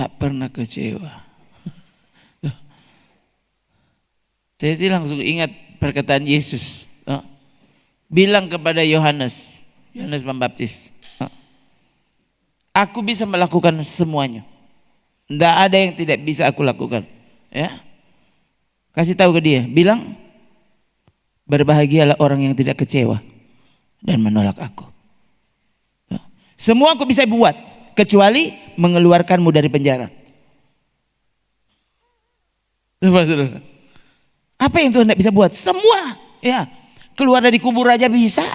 Tak pernah kecewa. Saya sih langsung ingat perkataan Yesus. Bilang kepada Yohanes Pembaptis, aku bisa melakukan semuanya. Tidak ada yang tidak bisa aku lakukan. Ya, kasih tahu ke dia, bilang berbahagialah orang yang tidak kecewa dan menolak aku. Semua aku bisa buat kecuali mengeluarkanmu dari penjara. Apa yang Tuhan tidak bisa buat? Semua. Ya, keluar dari kubur aja bisa.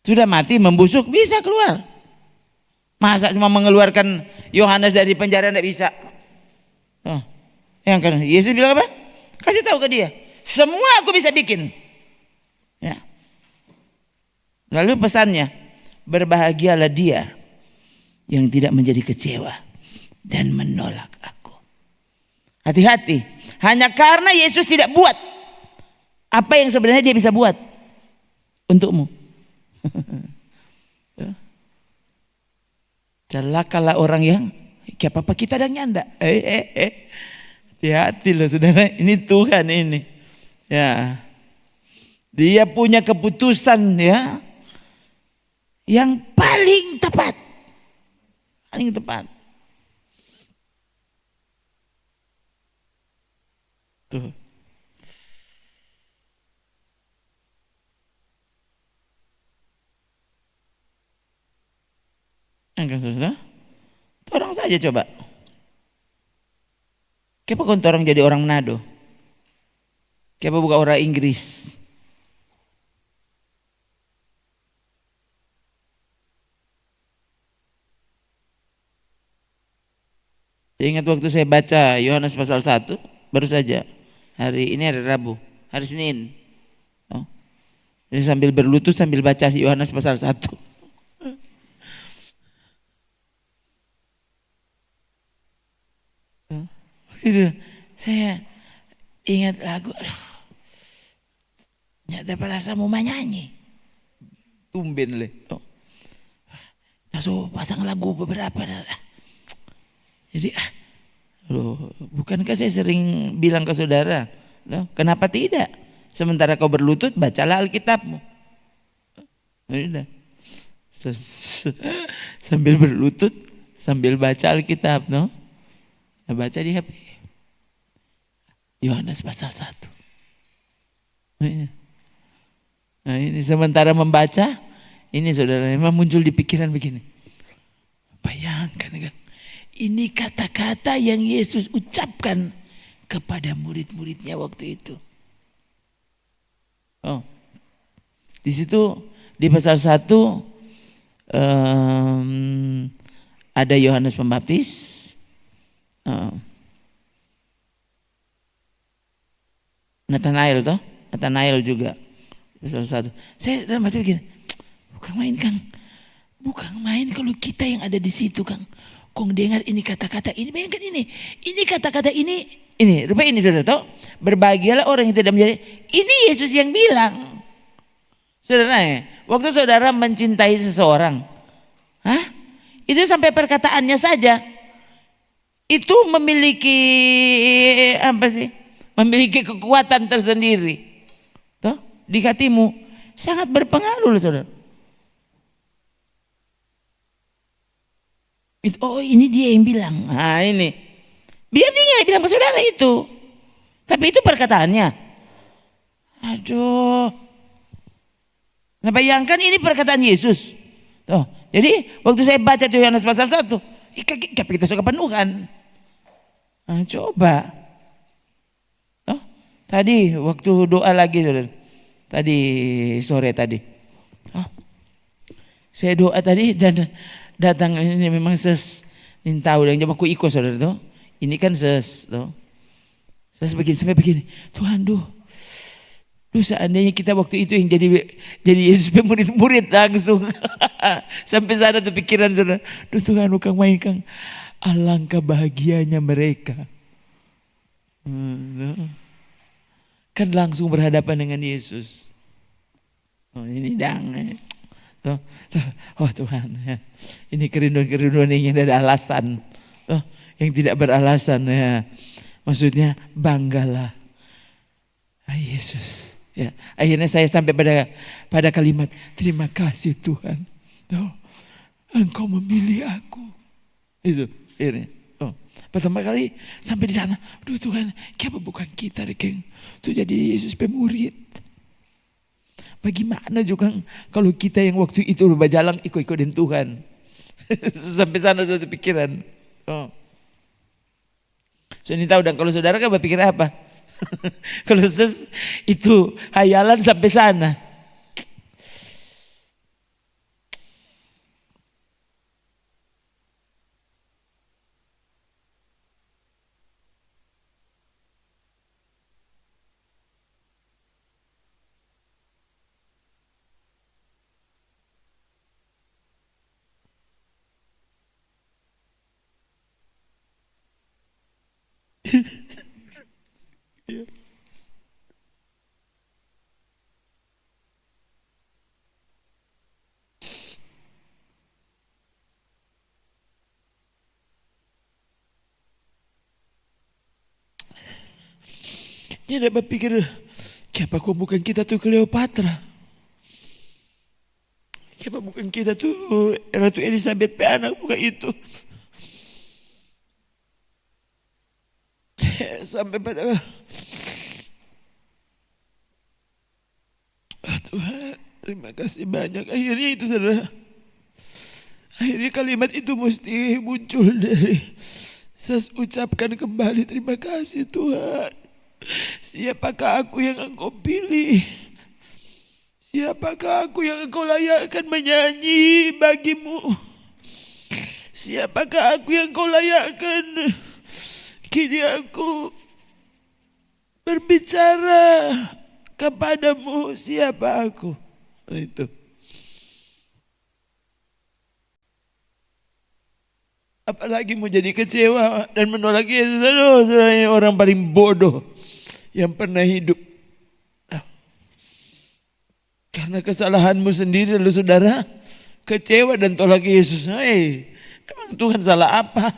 Sudah mati membusuk bisa keluar. Masa cuma mengeluarkan Yohanes dari penjara tidak bisa? Yang kan Yesus bilang apa? Kasih tahu ke dia, semua aku bisa bikin. Ya. Lalu pesannya, berbahagialah dia yang tidak menjadi kecewa dan menolak aku. Hati-hati, hanya karena Yesus tidak buat apa yang sebenarnya dia bisa buat untukmu. Celakalah orang yang kayak apa kita dan nyanda. Hati-hati loh saudara, ini Tuhan ini. Ya. Dia punya keputusan ya yang paling tepat. Paling tepat. Tuh. Enggak saudara. Orang saja coba. Kenapa kau orang jadi orang Manado? Kenapa bukan orang Inggris? Saya ingat waktu saya baca Yohanes pasal 1 baru saja. Hari ini hari Rabu, hari Senin. Jadi sambil berlutut sambil baca Yohanes pasal 1. Waktu itu saya ingat lagu, nggak dapat rasa mau nyanyi. Tumben le. So pasang lagu beberapa. Jadi bukankah saya sering bilang ke saudara, kenapa tidak? Sementara kau berlutut, bacalah Alkitabmu. Sambil berlutut, sambil baca Alkitab, baca di HP. Yohanes pasal 1. Nah ini sementara membaca, ini saudara memang muncul di pikiran begini. Bayangkan kan, ini kata-kata yang Yesus ucapkan kepada murid-muridnya waktu itu. Di situ di pasal 1 ada Yohanes Pembaptis. Nathanael juga pasal 1. Saya dalam hati begini, bukan main kalau kita yang ada di situ Kang. Kong dengar ini kata-kata ini, bayangkan ini kata-kata ini rupanya ini saudara tahu, berbahagialah orang yang tidak menjadi, ini Yesus yang bilang. Saudara waktu saudara mencintai seseorang, itu sampai perkataannya saja itu memiliki memiliki kekuatan tersendiri. Tuh, di hatimu sangat berpengaruh loh saudara. Ini dia yang bilang. Nah ini. Biar dia yang bilang ke saudara itu. Tapi itu perkataannya. Aduh. Nah bayangkan ini perkataan Yesus. Tuh, jadi waktu saya baca tuh Yohanes pasal 1. Kita suka penuhan. Nah, coba. Tadi waktu doa lagi saudara. Tadi sore tadi. Saya doa tadi dan datang ini memang tahu yang coba ku ikut saudara tuh. Ini kan tuh. Saya sampai begini. Tuhan seandainya kita waktu itu yang jadi Yesus murid-murid langsung. Sampai sana tuh pikiran saudara. Tuhan bukan main Kang. Alangkah bahagianya mereka. Kan langsung berhadapan dengan Yesus. Ini Tuh. Oh Tuhan, ya. Ini kerinduan-kerinduan yang tidak ada alasan. Tuh. Yang tidak beralasan ya. Maksudnya banggalah. Yesus. Ya, akhirnya saya sampai pada kalimat terima kasih Tuhan. Tuh, Engkau memilih aku. Itu akhirnya. Oh, pertama kali sampai di sana, aduh Tuhan, kenapa bukan kita Rekeng tuh jadi Yesus pemurid. Bagaimana juga kalau kita yang waktu itu berjalan ikut-ikutin Tuhan. Sampai sana suatu pikiran. Oh. So ini tahu dan kalau saudara kan berpikir apa? Kalau itu hayalan sampai sana. Dia tidak berpikir, kenapa kok bukan kita tuh Cleopatra? Kenapa bukan kita tuh Ratu Elizabeth anak bukan itu? Sampai pada Tuhan, terima kasih banyak. Akhirnya itu saudara. Akhirnya kalimat itu mesti muncul dari saya ucapkan kembali terima kasih Tuhan. Siapakah aku yang Engkau pilih? Siapakah aku yang Engkau layakkan menyanyi bagimu? Siapakah aku yang Engkau layakkan? Kini aku berbicara kepadamu, siapa aku? Itu. Apalagi mau jadi kecewa dan menolak Yesus. Aduh, orang paling bodoh yang pernah hidup. Karena kesalahanmu sendiri lalu saudara kecewa dan tolak Yesus. Emang Tuhan salah apa?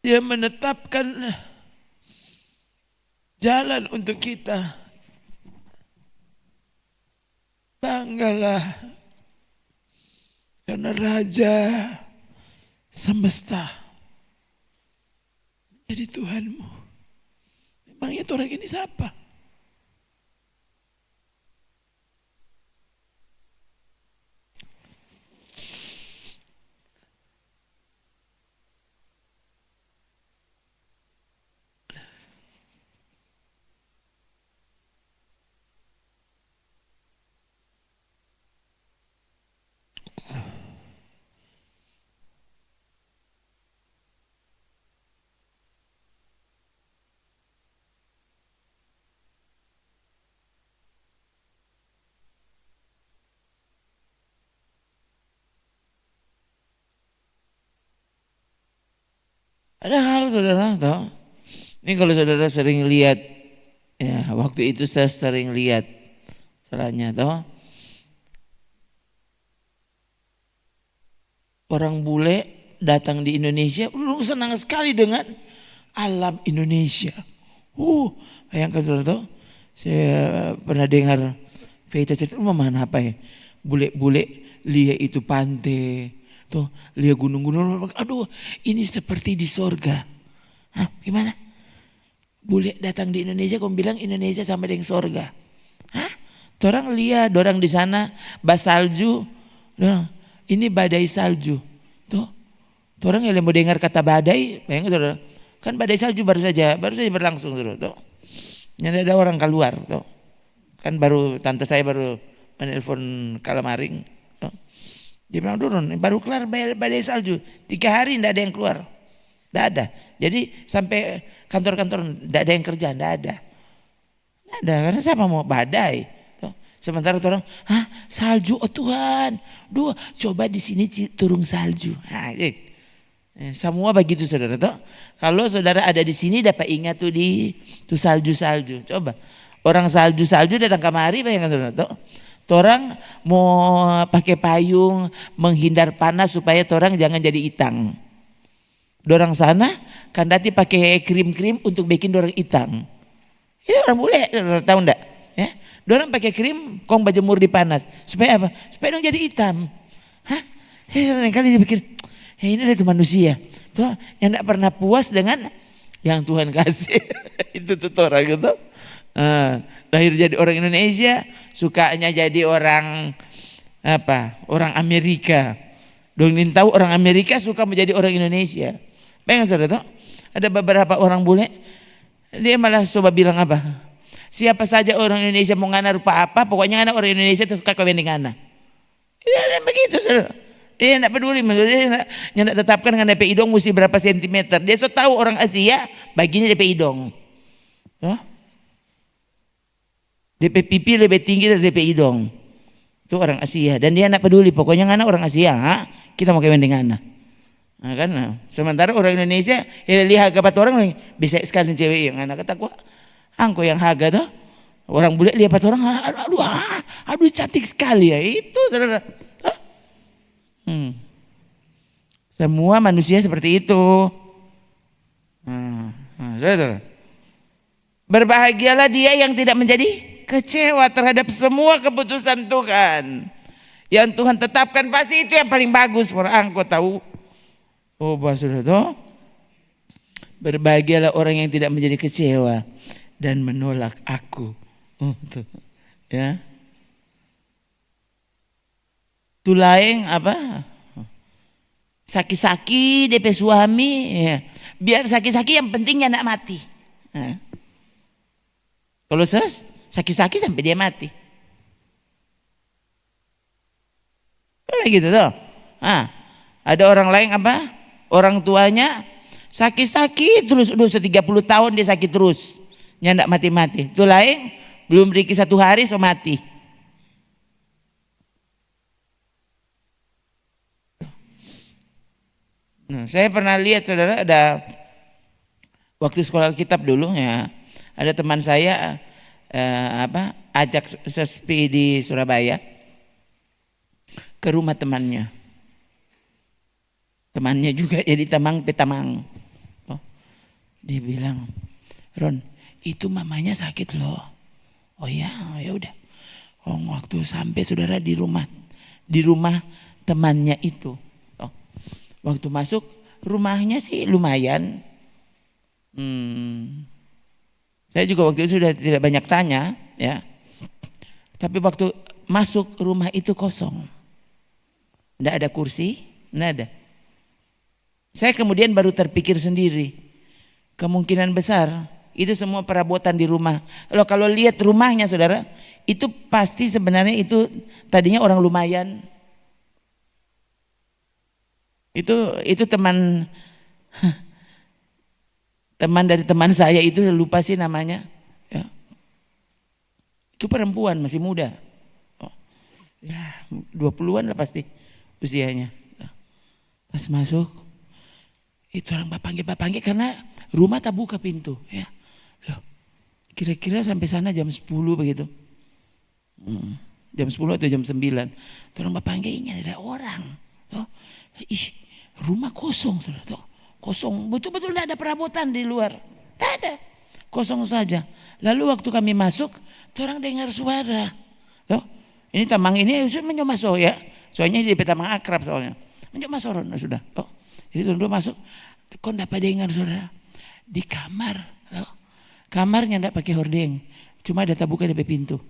Dia menetapkan jalan untuk kita. Banggalah karena Raja semesta menjadi Tuhanmu. Memangnya orang ini siapa? Ada hal saudara tahu. Ini kalau saudara sering lihat, ya waktu itu saya sering lihat salahnya tahu. Orang bule datang di Indonesia, senang sekali dengan alam Indonesia. Bayangkan saudara tahu. Saya pernah dengar cerita mana apa ya? Bule-bule lihat itu pantai. Tuh, lihat gunung-gunung, aduh ini seperti di sorga. Hah, gimana? Bule datang di Indonesia, kamu bilang Indonesia sama dengan sorga. Hah? Orang lihat, orang di sana basalju, ini badai salju. Tuh, orang yang mau dengar kata badai, bayangkan kan badai salju baru saja berlangsung tuh. Yang ada orang keluar, tuh. Kan baru tante saya baru menelpon Kalamaring. Dia bilang baru kelar badai salju 3 hari tidak ada yang keluar, tidak ada. Jadi sampai kantor-kantor tidak ada yang kerja, tidak ada karena siapa mau badai. Sementara orang, salju, oh Tuhan, coba di sini turun salju. Semua begitu saudara toh. Kalau saudara ada di sini dapat ingat tuh salju. Coba orang salju datang kemari bayangkan saudara toh. Orang mau pakai payung menghindar panas supaya orang jangan jadi itang. Dorang sana kan dati pakai krim untuk bikin dorang itang. Ya orang bule tahu ndak? Ya, dorang pakai krim kong berjemur di panas supaya apa? Supaya dong jadi hitam. Hah? Kali dia pikir, ini itu manusia. Tuh yang tidak pernah puas dengan yang Tuhan kasih. Itu tuh orang gitu. Lahir jadi orang Indonesia, sukanya jadi orang apa? Orang Amerika. Dong tahu orang Amerika suka menjadi orang Indonesia. Bayangkan saudara tuh, ada beberapa orang bule, dia malah coba bilang apa? Siapa saja orang Indonesia mau ngana rupa apa, pokoknya anak orang Indonesia tuh kawin dengan ngana. Ya begitu saudara. Dia tidak peduli, dia tidak tetapkan dengan DP hidung mesti berapa sentimeter. Dia so tahu orang Asia baginya DP hidung. DP pipi lebih tinggi dari DP hidung. Itu orang Asia dan dia tidak peduli. Pokoknya anak orang Asia, kita mau kawin dengan anak. Nah, kan? Sementara orang Indonesia lihat kapat orang bisa sekali cewek yang anak kata gua, angko yang haga tuh. Orang bule lihat orang, aduh cantik sekali ya itu saudara. Semua manusia seperti itu. Berbahagialah dia yang tidak menjadi kecewa terhadap semua keputusan Tuhan. Yang Tuhan tetapkan pasti itu yang paling bagus. Orang kau tahu. Oh saudara tuh. Berbahagialah orang yang tidak menjadi kecewa dan menolak aku. Tuh. Ya. Tulaeng apa? Saki-saki DP suami ya. Biar saki-saki yang pentingnya nak mati. Kalau saki-saki sampai dia mati. Gitu tuh. Ada orang lain apa? Orang tuanya saki-saki terus udah 30 tahun dia sakit terus. Nyandak mati-mati. Itu lain belum beri 1 hari so mati. Nah, saya pernah lihat saudara ada waktu sekolah kitab dulu ya, ada teman saya ajak sesepi di Surabaya ke rumah temannya. Temannya juga jadi petamang. Dia bilang, Ron, itu mamanya sakit loh. Oh ya udah. Waktu sampai saudara di rumah temannya itu. Waktu masuk rumahnya sih lumayan. Saya juga waktu itu sudah tidak banyak tanya ya. Tapi waktu masuk rumah itu kosong. Tidak ada kursi, tidak ada. Saya kemudian baru terpikir sendiri. Kemungkinan besar itu semua perabotan di rumah. Kalau lihat rumahnya saudara, itu pasti sebenarnya itu tadinya orang lumayan. Itu teman dari teman saya itu lupa sih namanya. Ya. Itu perempuan masih muda. Ya 20-an lah pasti usianya. Pas masuk itu orang bapanggil karena rumah tak buka pintu. Ya. Loh, kira-kira sampai sana jam 10 begitu. Jam 10 atau jam 9. Orang bapanggilnya ada orang. Rumah kosong saudara tuh. Kosong, betul-betul tidak ada perabotan di luar. Tidak ada, kosong saja. Lalu waktu kami masuk, orang dengar suara. Tuh, ini tamang ini mencoba masuk ya. Soalnya di tamang akrab soalnya. Mencoba masuk sudah. Tuh, jadi orang masuk, kok dapat dengar saudara di kamar. Tuh, kamarnya tidak pakai hordeng, cuma ada buka di pintu.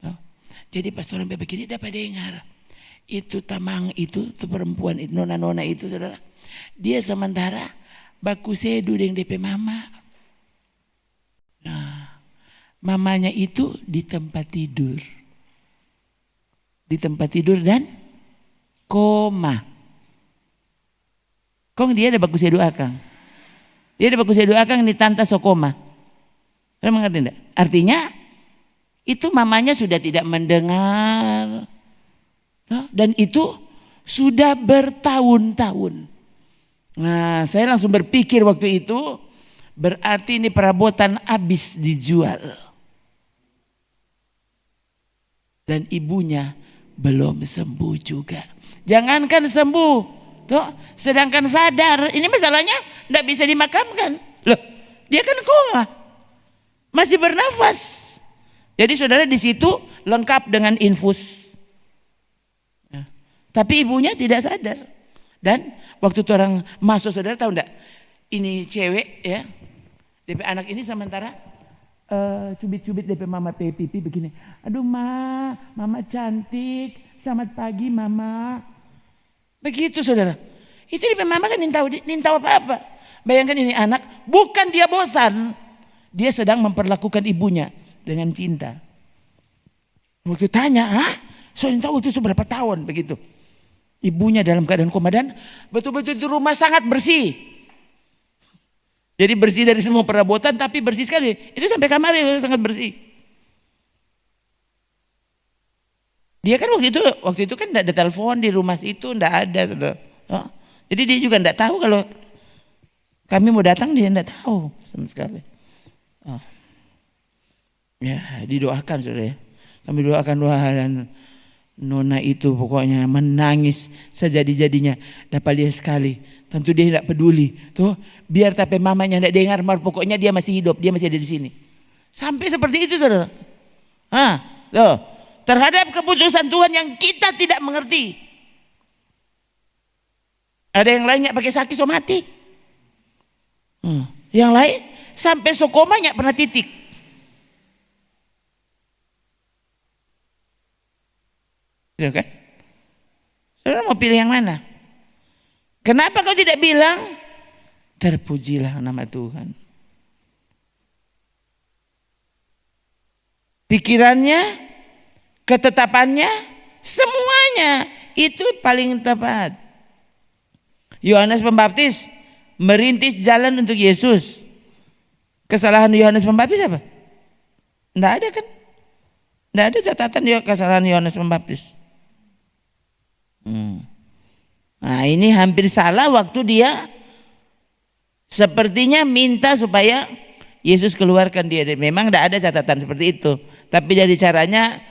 Tuh, jadi pas orang begini dapat dengar. Itu tamang itu perempuan itu nona itu saudara, dia sementara baku sedu dengan DP mama. Nah, mamanya itu di tempat tidur dan koma. Kong dia ada baku sedu akang, di tanta sokoma. Kalian mengerti enggak? Artinya itu mamanya sudah tidak mendengar. Dan itu sudah bertahun-tahun. Nah, saya langsung berpikir waktu itu, berarti ini perabotan habis dijual. Dan ibunya belum sembuh juga. Jangankan sembuh, toh, sedangkan sadar. Ini masalahnya tidak bisa dimakamkan. Loh, dia kan koma, masih bernafas. Jadi saudara di situ lengkap dengan infus. Ya. Tapi ibunya tidak sadar. Dan waktu itu orang masuk, saudara tahu enggak? Ini cewek ya, DP anak ini sementara cubit-cubit DP mama pipi begini. Aduh mama cantik, selamat pagi mama. Begitu saudara. Itu DP mama kan nintau apa-apa. Bayangkan ini anak, bukan dia bosan. Dia sedang memperlakukan ibunya dengan cinta. Waktu tanya, so nintau itu berapa tahun begitu. Ibunya dalam keadaan koma dan betul-betul itu rumah sangat bersih. Jadi bersih dari semua perabotan tapi bersih sekali. Itu sampai kamar itu sangat bersih. Dia kan waktu itu kan tidak ada telepon di rumah itu, tidak ada. Jadi dia juga tidak tahu kalau kami mau datang, dia tidak tahu sama sekali. Ya didoakan saudara ya. Kami doakan doa dan nona itu pokoknya menangis sejadi-jadinya. Dapat lihat sekali. Tentu dia tidak peduli. Tuh, biar tapi mamanya tidak dengar, pokoknya dia masih hidup, dia masih ada di sini. Sampai seperti itu saudara. Tuh, terhadap keputusan Tuhan yang kita tidak mengerti. Ada yang lainnya pakai sakit so mati. Yang lain sampai so komanya pernah titik. Gitu kan? Saudara mau pilih yang mana? Kenapa kau tidak bilang terpujilah nama Tuhan? Pikirannya, ketetapannya, semuanya itu paling tepat. Yohanes Pembaptis merintis jalan untuk Yesus. Kesalahan Yohanes Pembaptis apa? Tidak ada kan? Tidak ada catatan kesalahan Yohanes Pembaptis. Nah ini hampir salah waktu dia sepertinya minta supaya Yesus keluarkan dia. Memang tidak ada catatan seperti itu. Tapi dari caranya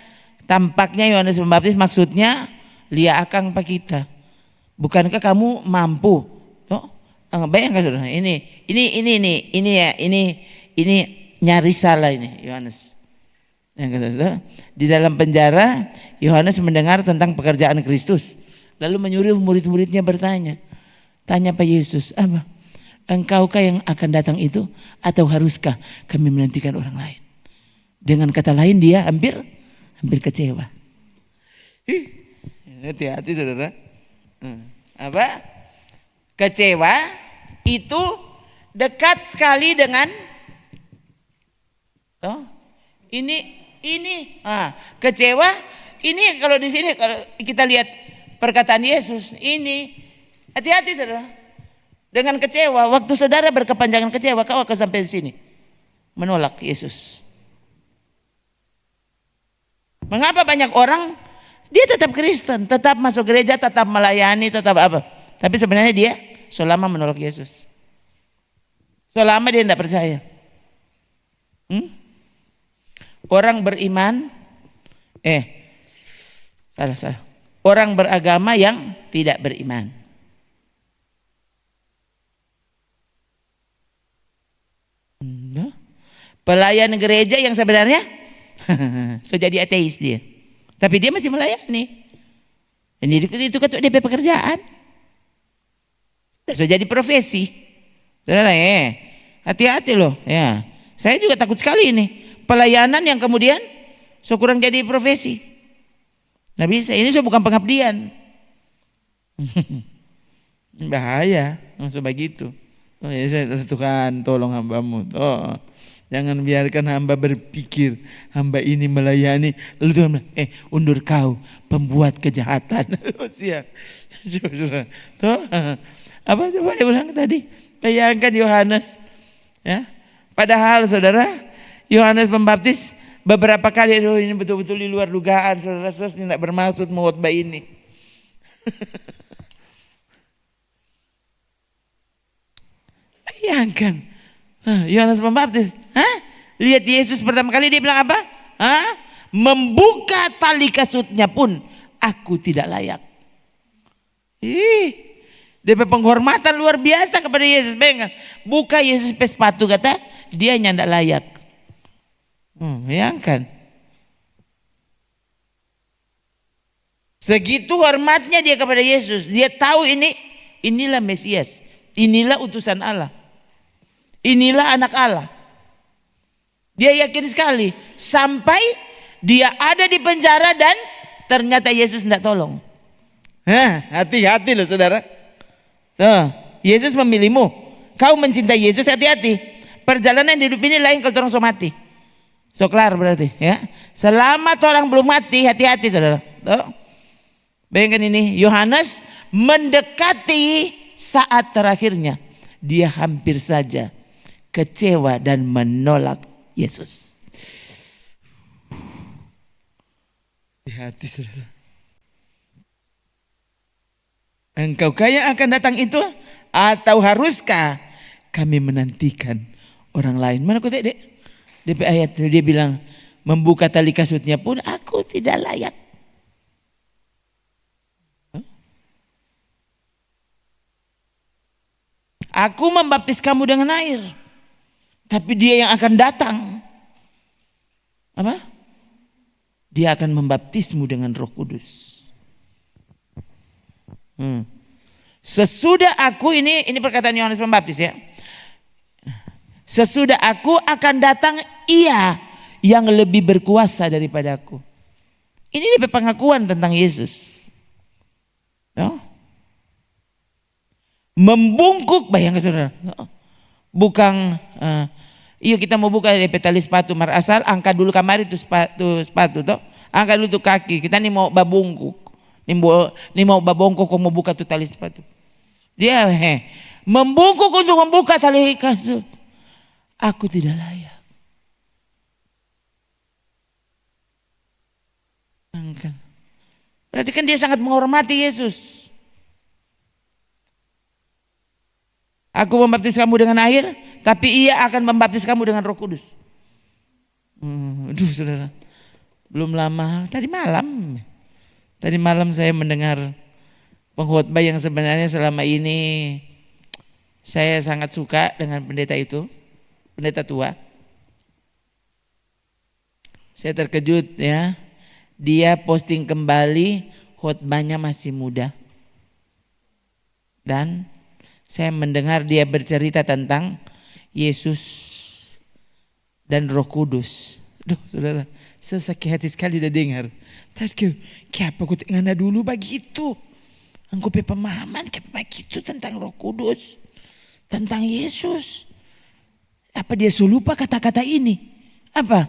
tampaknya Yohanes Pembaptis maksudnya lia akang pak kita. Bukankah kamu mampu? Bayangkan saudara, ini nyaris salah ini Yohanes. Di dalam penjara Yohanes mendengar tentang pekerjaan Kristus. Lalu menyuruh murid-muridnya bertanya. Tanya Pak Yesus, apa? Engkaukah yang akan datang itu? Atau haruskah kami menantikan orang lain? Dengan kata lain dia hampir kecewa. Hati-hati saudara. Apa? Kecewa itu dekat sekali dengan kecewa. Ini kalau di sini kalau kita lihat perkataan Yesus ini, hati-hati saudara. Dengan kecewa, waktu saudara berkepanjangan kecewa, kau akan sampai di sini menolak Yesus. Mengapa banyak orang dia tetap Kristen, tetap masuk gereja, tetap melayani, tetap apa? Tapi sebenarnya dia selama menolak Yesus. Selama dia tidak percaya. Orang beriman, salah. Orang beragama yang tidak beriman. Pelayan gereja yang sebenarnya so jadi ateis dia. Tapi dia masih melayani. Itu kan DP pekerjaan. So jadi profesi. Saudara hati-hati loh ya. Saya juga takut sekali ini. Pelayanan yang kemudian so kurang jadi profesi. Nggak bisa, ini so bukan pengabdian. Bahaya, maksud begitu. Tuhan tolong hambamu. Jangan biarkan hamba berpikir hamba ini melayani. Lalu Tuhan bilang, undur kau pembuat kejahatan. Apa coba dia bilang tadi? Bayangkan Yohanes. Ya. Padahal saudara, Yohanes Pembaptis beberapa kali ini betul-betul di luar dugaan. Saudara tidak bermaksud mengkhotbah ini. Ya kan. Yohanes Pembaptis. Lihat Yesus pertama kali dia bilang apa? Membuka tali kasutnya pun aku tidak layak. Dia penghormatan luar biasa kepada Yesus. Bayangkan, buka Yesus sepatu kata dia nyandak layak. Bayangkan. Segitu hormatnya dia kepada Yesus. Dia tahu inilah Mesias. Inilah utusan Allah. Inilah anak Allah. Dia yakin sekali sampai dia ada di penjara dan ternyata Yesus tidak tolong. Hati-hati loh saudara. Yesus memilihmu. Kau mencintai Yesus, hati-hati. Perjalanan hidup ini lain kalau orang so mati. So kelar berarti ya. Selamat orang belum mati, hati-hati saudara. Bayangkan ini, Yohanes mendekati saat terakhirnya. Dia hampir saja kecewa dan menolak Yesus. Hati saudara. Engkaukah yang akan datang itu? Atau haruskah kami menantikan orang lain? Mana kau tengok DP ayat dia bilang membuka tali kasutnya pun aku tidak layak. Aku membaptis kamu dengan air. Tapi dia yang akan datang. Apa? Dia akan membaptismu dengan Roh Kudus. Sesudah aku ini perkataan Yohanes Pembaptis ya. Sesudah aku akan datang ia yang lebih berkuasa daripada aku. Ini dia pengakuan tentang Yesus. Membungkuk, bayangkan saudara. Bukan iya kita mau buka tali sepatu mar asal angkat dulu kamar itu sepatu toh. Angkat dulu tuh kaki. Kita nih mau babungkuk. Nih mau babongkok kok mau buka tuh tali sepatu. Dia membungkuk untuk membuka tali kasut. Aku tidak layak. Berarti kan dia sangat menghormati Yesus. Aku membaptis kamu dengan air, tapi ia akan membaptis kamu dengan Roh Kudus. Aduh saudara, belum lama, tadi malam saya mendengar pengkhotbah yang sebenarnya selama ini saya sangat suka dengan pendeta itu, pendeta tua. Saya terkejut ya, dia posting kembali khotbahnya masih muda. Dan saya mendengar dia bercerita tentang Yesus dan Roh Kudus. Duh saudara, saya sakit hati sekali dah dengar. Tapi kenapa aku tengah dulu begitu? Engkau pemahaman kenapa begitu tentang Roh Kudus, tentang Yesus. Apa dia lupa kata-kata ini? Apa?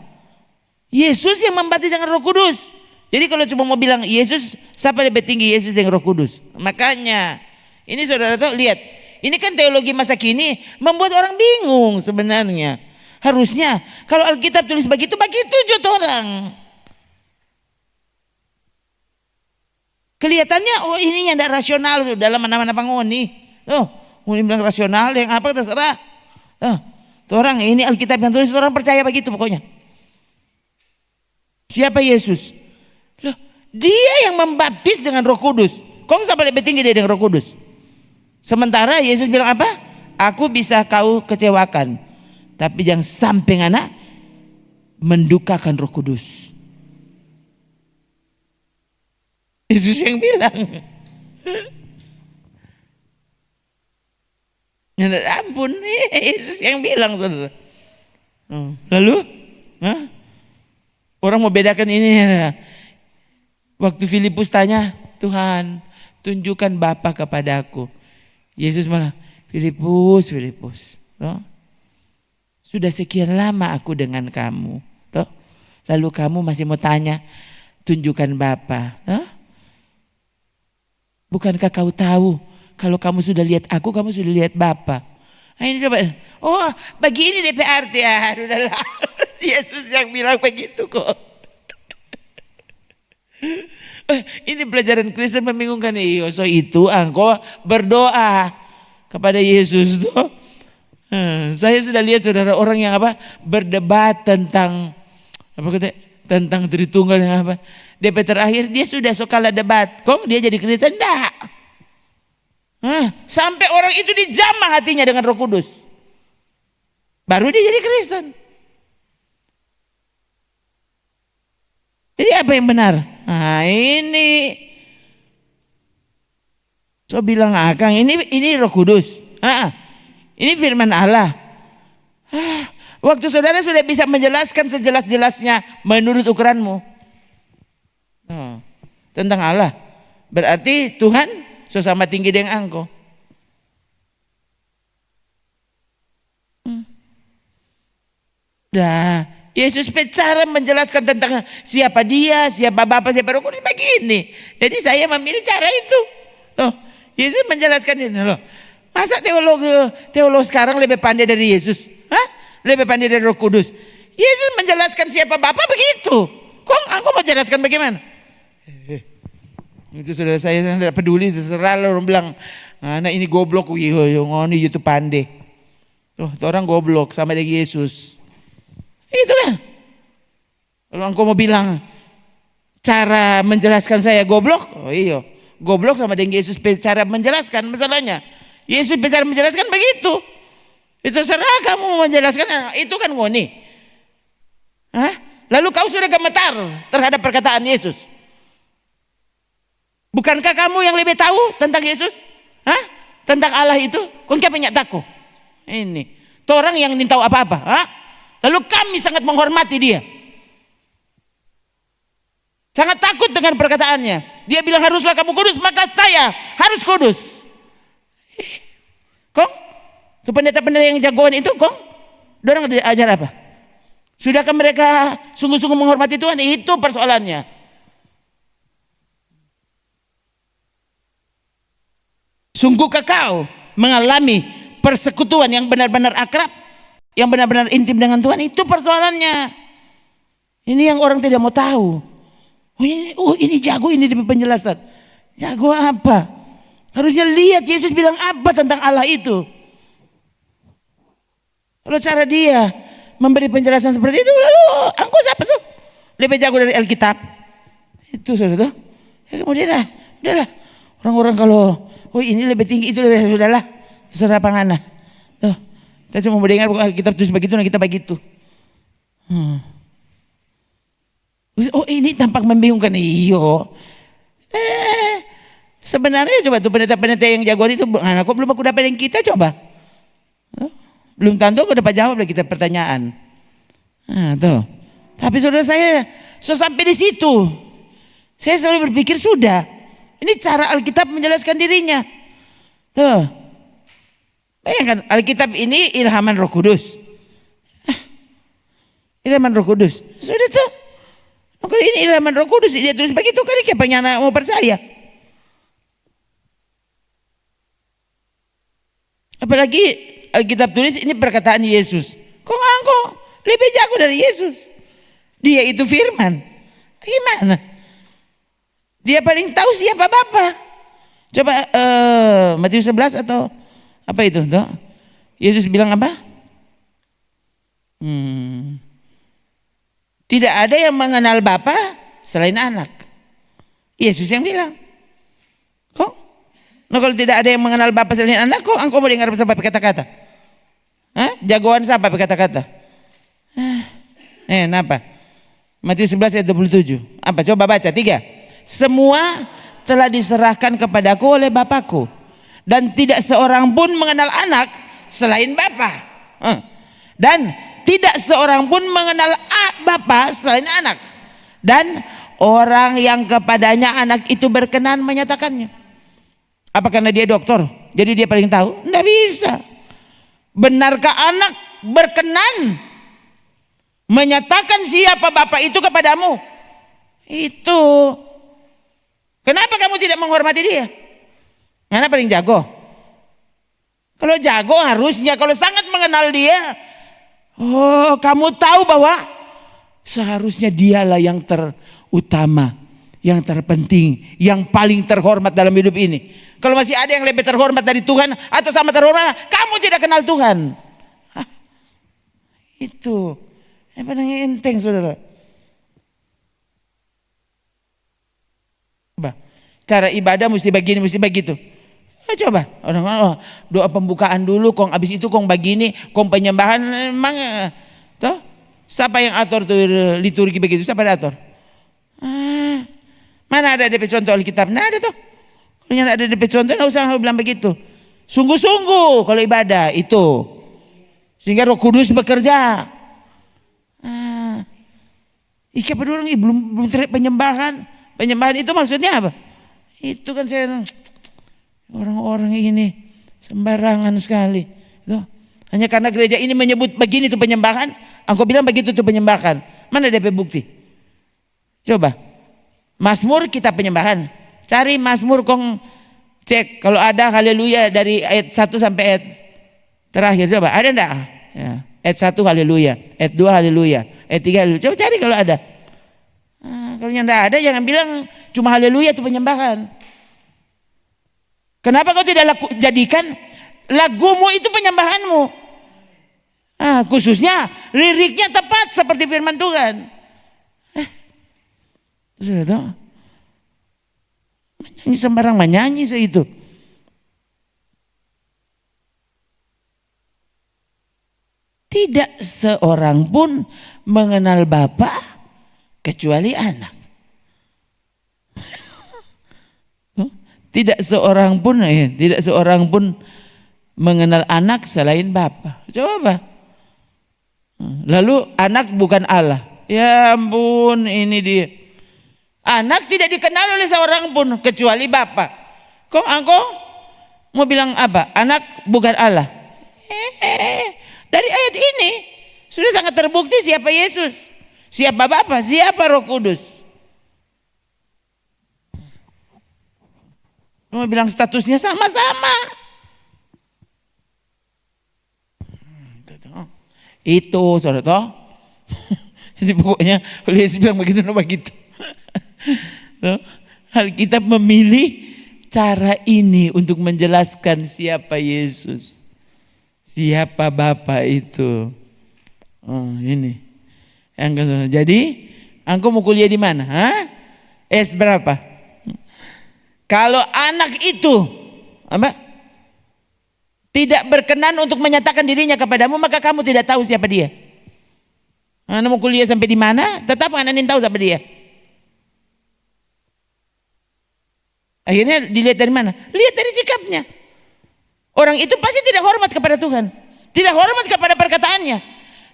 Yesus yang membaptis dengan Roh Kudus. Jadi kalau cuma mau bilang Yesus, siapa lebih tinggi, Yesus dengan Roh Kudus? Makanya ini saudara tahu, lihat. Ini kan teologi masa kini membuat orang bingung sebenarnya. Harusnya kalau Alkitab tulis begitu juga orang. Kelihatannya ini yang tidak rasional dalam mana-mana pangoni. Ini bilang rasional yang apa terserah. Orang ini Alkitab yang tulis orang percaya begitu pokoknya. Siapa Yesus? Loh, dia yang membaptis dengan Roh Kudus. Kok siapa lebih tinggi dia dengan Roh Kudus? Sementara Yesus bilang apa? Aku bisa kau kecewakan, tapi jangan sampai anak mendukakan Roh Kudus. Yesus yang bilang. Ampun, Yesus yang bilang saudara. Lalu, orang mau bedakan ini. Waktu Filipus tanya, Tuhan, tunjukkan Bapa kepada aku. Yesus malah, Filipus, sudah sekian lama aku dengan kamu, lalu kamu masih mau tanya, tunjukkan Bapa. Bukankah kau tahu kalau kamu sudah lihat aku, kamu sudah lihat Bapa? Nah ini coba, bagi ini DPRT ya, udahlah. Yesus yang bilang begitu kok. Ini pelajaran Kristen membingungkan. So itu engkau berdoa kepada Yesus tuh. Saya sudah lihat saudara orang yang apa berdebat tentang apa kata tentang Tritunggal yang apa. DP terakhir dia sudah kalah debat, kok dia jadi Kristen? Enggak. Sampai orang itu dijamah hatinya dengan Roh Kudus, baru dia jadi Kristen. Jadi apa yang benar? Ini so bilang Akang ini Roh Kudus. Ini firman Allah. Waktu saudara sudah bisa menjelaskan sejelas-jelasnya menurut ukuranmu tentang Allah, berarti Tuhan sesama tinggi dengan engkau. Yesus bicara menjelaskan tentang siapa dia, siapa Bapa, siapa Roh Kudus begini. Jadi saya memilih cara itu. Yesus menjelaskan ini loh. Masa teolog sekarang lebih pandai dari Yesus? Lebih pandai dari Roh Kudus? Yesus menjelaskan siapa Bapa begitu. Kok aku mau jelaskan bagaimana? Itu saudara saya tidak peduli, terserah orang bilang anak ini goblok, ngoni itu pandai. Tuh orang goblok sama dengan Yesus. Itu kan. Kalau engkau mau bilang cara menjelaskan saya goblok, iya. Goblok sama dengan Yesus cara menjelaskan masalahnya. Yesus cara menjelaskan begitu. Itu serah kamu menjelaskan, itu kan ngoni. Lalu kau sudah gemetar terhadap perkataan Yesus. Bukankah kamu yang lebih tahu tentang Yesus? Tentang Allah itu? Kau punya takut? Ini. Orang yang ingin tahu apa-apa. Lalu kami sangat menghormati dia. Sangat takut dengan perkataannya. Dia bilang haruslah kamu kudus, maka saya harus kudus. Kong, itu pendeta-pendeta yang jagoan itu, Kong, dorang ajar apa? Sudahkah mereka sungguh-sungguh menghormati Tuhan? Itu persoalannya. Sungguhkah kau mengalami persekutuan yang benar-benar akrab, yang benar-benar intim dengan Tuhan? Itu persoalannya. Ini yang orang tidak mau tahu. Ini jago, ini di penjelasan. Jago apa? Harusnya lihat Yesus bilang apa tentang Allah itu. Kalau cara dia memberi penjelasan seperti itu, lalu engkau siapa sih? Lebih jago dari Alkitab. Itu saudara. Kemudian udahlah. Orang-orang kalau ini lebih tinggi, itu lebih, sudahlah. Terserah pangana. Tuh, kita cuma mendengar Alkitab terus begitu, nah kita begitu. Ini tampak membingungkan. Iyo. Sebenarnya coba tuh pendeta-pendeta yang jagoan itu, kok belum aku dapat yang kita coba. Belum tentu aku dapat jawab lagi kita pertanyaan. Tuh. Tapi saudara saya sampai di situ. Saya selalu berpikir sudah. Ini cara Alkitab menjelaskan dirinya. Tuh. Bayangkan Alkitab ini ilhaman Roh Kudus. Ilhaman Roh Kudus. Sudah tuh. Kalau ini ilhaman Roh Kudus, dia tulis begitu kali kayaknya anak mau percaya. Apalagi Alkitab tulis ini perkataan Yesus. Kok engkau lebih jago dari Yesus? Dia itu firman. Gimana? Dia paling tahu siapa Bapa. Coba Matius 11 atau apa itu? Tuh? Yesus bilang apa? Tidak ada yang mengenal Bapa selain anak. Yesus yang bilang. Kok? Nah, kalau tidak ada yang mengenal Bapa selain anak, kok engkau mau dengar sampai kata-kata? Jagoan siapa kata-kata? Kenapa? Matius 11 ayat 27. Apa? Coba baca 3. Semua telah diserahkan kepadaku oleh Bapakku, dan tidak seorang pun mengenal anak selain Bapa. Dan tidak seorang pun mengenal Bapa selain anak. Dan orang yang kepadanya anak itu berkenan menyatakannya. Apa karena dia dokter? Jadi dia paling tahu? Tidak bisa. Benarkah anak berkenan menyatakan siapa Bapa itu kepadamu? Itu. Kenapa kamu tidak menghormati dia? Karena paling jago. Kalau jago harusnya, kalau sangat mengenal dia, kamu tahu bahwa seharusnya dialah yang terutama, yang terpenting, yang paling terhormat dalam hidup ini. Kalau masih ada yang lebih terhormat dari Tuhan atau sama terhormat, kamu tidak kenal Tuhan. Itu. Padahal enteng saudara. Coba. Cara ibadah mesti begini, mesti begitu. Coba orang doa pembukaan dulu, kong abis itu kong begini, kong penyembahan memang toh siapa yang atur tuh liturgi begitu? Siapa yang atur? Mana ada DP contoh Alkitab? Nah ada tuh. Kalau yang ada DP contoh, nggak usah bilang begitu. Sungguh-sungguh kalau ibadah itu, sehingga Roh Kudus bekerja. Ika peduli belum terlihat penyembahan. Penyembahan itu maksudnya apa? Itu kan saya orang-orang ini sembarangan sekali. Tuh. Hanya karena gereja ini menyebut begini itu penyembahan, aku bilang begitu itu penyembahan. Mana DP bukti? Coba. Mazmur kita penyembahan. Cari Mazmur kong cek kalau ada haleluya dari ayat 1 sampai ayat terakhir, coba ada enggak? Ya. Ayat 1 haleluya, ayat 2 haleluya, ayat 3 haleluya. Coba cari kalau ada. Kalau yang enggak ada jangan bilang cuma haleluya itu penyembahan. Kenapa kau tidak jadikan lagumu itu penyembahanmu? Khususnya liriknya tepat seperti firman Tuhan. Sudah tahu? Menyanyi sembarang menyanyi itu. Tidak seorang pun mengenal Bapa kecuali anak. Tidak seorang pun mengenal anak selain Bapa. Coba. Lalu anak bukan Allah. Ya ampun, ini dia. Anak tidak dikenal oleh seorang pun kecuali Bapa. Kok engkau mau bilang apa? Anak bukan Allah. Dari ayat ini sudah sangat terbukti siapa Yesus, siapa Bapa, siapa Roh Kudus. Mau bilang statusnya sama-sama. Itu saudara toh. Jadi pokoknya oleh Yesus bilang begitu. Alkitab memilih cara ini untuk menjelaskan siapa Yesus, siapa Bapa itu. Ini. Jadi, engkau mau kuliah di mana? S berapa? Kalau anak itu tidak berkenan untuk menyatakan dirinya kepadamu, maka kamu tidak tahu siapa dia. Anak mau kuliah sampai di mana? Tetap anak tahu siapa dia. Akhirnya dilihat dari mana? Lihat dari sikapnya. Orang itu pasti tidak hormat kepada Tuhan. Tidak hormat kepada perkataannya.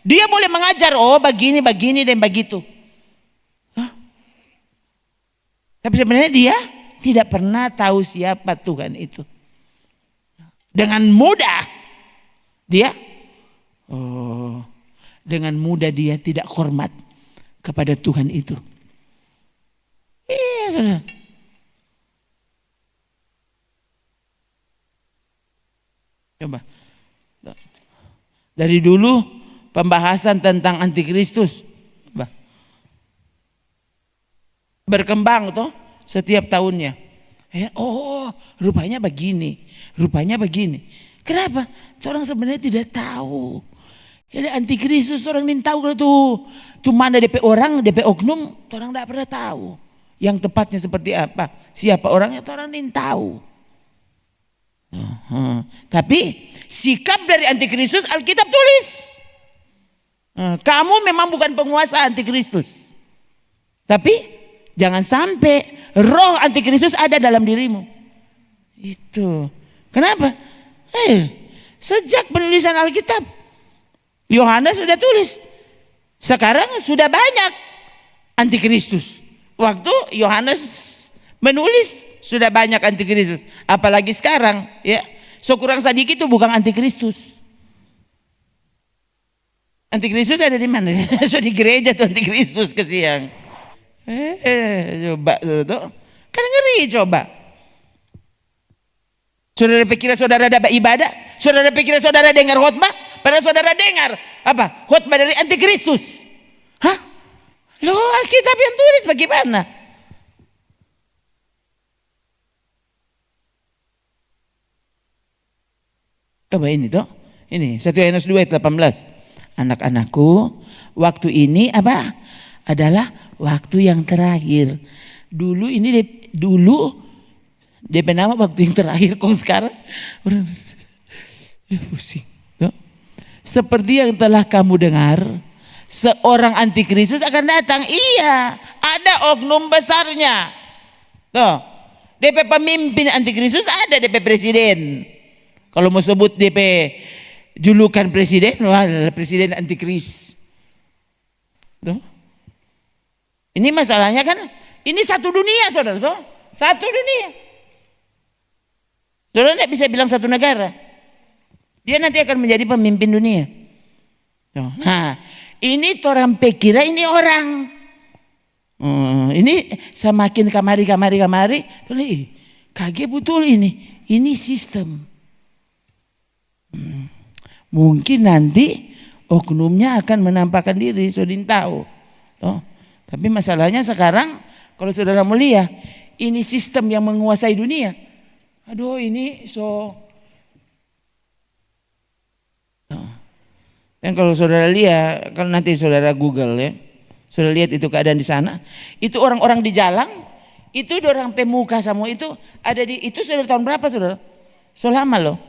Dia boleh mengajar, begini dan begitu. Tapi sebenarnya dia tidak pernah tahu siapa Tuhan itu. Dengan mudah dia tidak hormat kepada Tuhan itu. Iya, saudara. Coba. Dari dulu pembahasan tentang antikristus berkembang toh setiap tahunnya. Rupanya begini. Kenapa? Orang sebenarnya tidak tahu. Jadi antikristus orang tidak tahu kalau tuh mana DP orang, DP oknum, orang tidak pernah tahu. Yang tepatnya seperti apa? Siapa orangnya orang tidak tahu. Tapi sikap dari antikristus Alkitab tulis. Kamu memang bukan penguasa antikristus. Tapi jangan sampai roh antikristus ada dalam dirimu. Itu. Kenapa? Sejak penulisan Alkitab Yohanes sudah tulis. Sekarang sudah banyak antikristus. Waktu Yohanes menulis sudah banyak antikristus, apalagi sekarang ya. So kurang sedikit itu bukan antikristus. Antikristus ada di mana? So di gereja tuh antikristus ke siang. Coba tuh. Kan ngeri coba. Saudara pikir saudara ada ibadah, saudara pikir saudara dengar khotbah, padahal saudara dengar apa? Khotbah dari antikristus. Loh, Alkitab yang tulis bagaimana? Coba ini toh. Ini 1 Yohanes 2 ayat 18. Anak-anakku, waktu ini apa? Adalah waktu yang terakhir. Dulu DP nama waktu yang terakhir, kok sekarang pusing. Seperti yang telah kamu dengar, seorang antikristus akan datang. Iya, ada oknum besarnya. Tuh, DP pemimpin antikristus ada, DP presiden. Kalau mau sebut DP julukan presiden, wah, presiden antikris. Tuh. Ini masalahnya kan, ini satu dunia, saudara. Tuh. Satu dunia. Saudara tidak bisa bilang satu negara. Dia nanti akan menjadi pemimpin dunia. Nah, ini orang pikir ini orang. Ini semakin kamari. Kaget betul ini. Ini sistem. Mungkin nanti oknumnya akan menampakkan diri, saudara tahu. Tapi masalahnya sekarang, kalau saudara mulia, ini sistem yang menguasai dunia. Aduh, ini yang kalau saudara lihat, kalau nanti saudara Google ya, saudara lihat itu keadaan di sana, itu orang-orang di jalan, itu orang pemuka semua itu ada di itu saudara tahun berapa saudara? So lama loh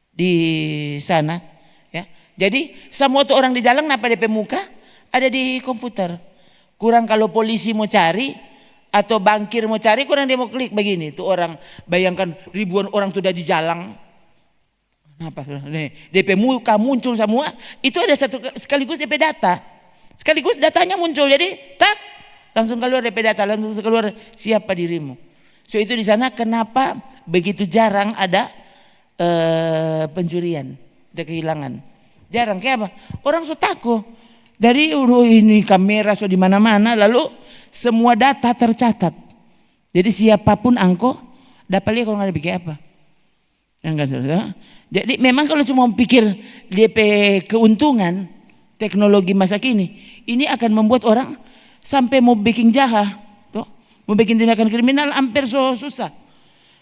di sana, ya. Jadi semua tuh orang di jalan, kenapa di pemuka ada di komputer. Kurang kalau polisi mau cari atau bankir mau cari, kurang dia mau klik begini. Tuh orang, bayangkan ribuan orang tuh udah di jalan. Kenapa? DP muka muncul semua, itu ada satu sekaligus DP data. Sekaligus datanya muncul, jadi tak langsung keluar DP data, langsung keluar siapa dirimu. So itu di sana kenapa begitu jarang ada pencurian, ada kehilangan. Jarang, kayak apa? Orang so takut. Dari ini kamera so di mana-mana, lalu semua data tercatat. Jadi siapapun angko dapat lihat kalau nggak ada bikin apa. Enggak saudara. Jadi memang kalau cuma pikir DP keuntungan teknologi masa kini, ini akan membuat orang sampai mau bikin jahat, tuh, mau bikin tindakan kriminal hampir so susah.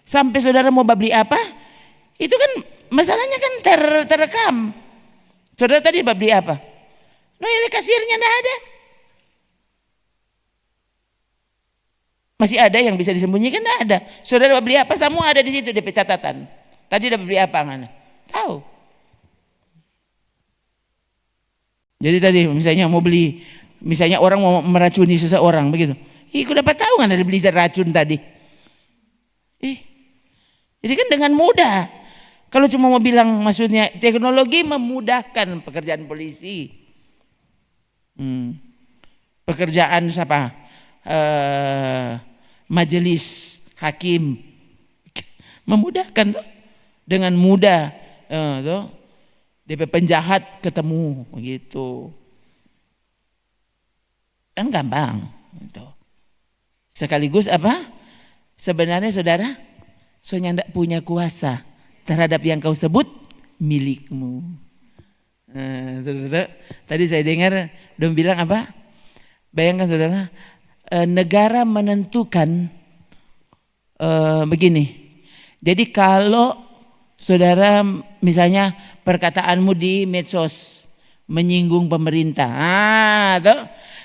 Sampai saudara mau beli apa, itu kan masalahnya kan terekam. Saudara tadi beli apa? No, ini kasirnya enggak ada. Masih ada yang bisa disembunyikan? Enggak ada. Saudara beli apa? Semua ada di situ DP catatan. Tadi udah beli apa mana? Tahu. Jadi tadi misalnya mau beli, misalnya orang mau meracuni seseorang begitu. Aku dapat tahu kan ada beli racun tadi. Jadi kan dengan mudah. Kalau cuma mau bilang maksudnya teknologi memudahkan pekerjaan polisi. Pekerjaan siapa? Majelis hakim. Memudahkan tuh. Dengan mudah, DP penjahat ketemu, gitu, kan gampang, gitu. Sekaligus apa? Sebenarnya saudara, soalnya tidak punya kuasa terhadap yang kau sebut milikmu. Saudara, tadi saya dengar dong bilang apa? Bayangkan saudara, negara menentukan begini. Jadi kalau saudara misalnya perkataanmu di medsos menyinggung pemerintah,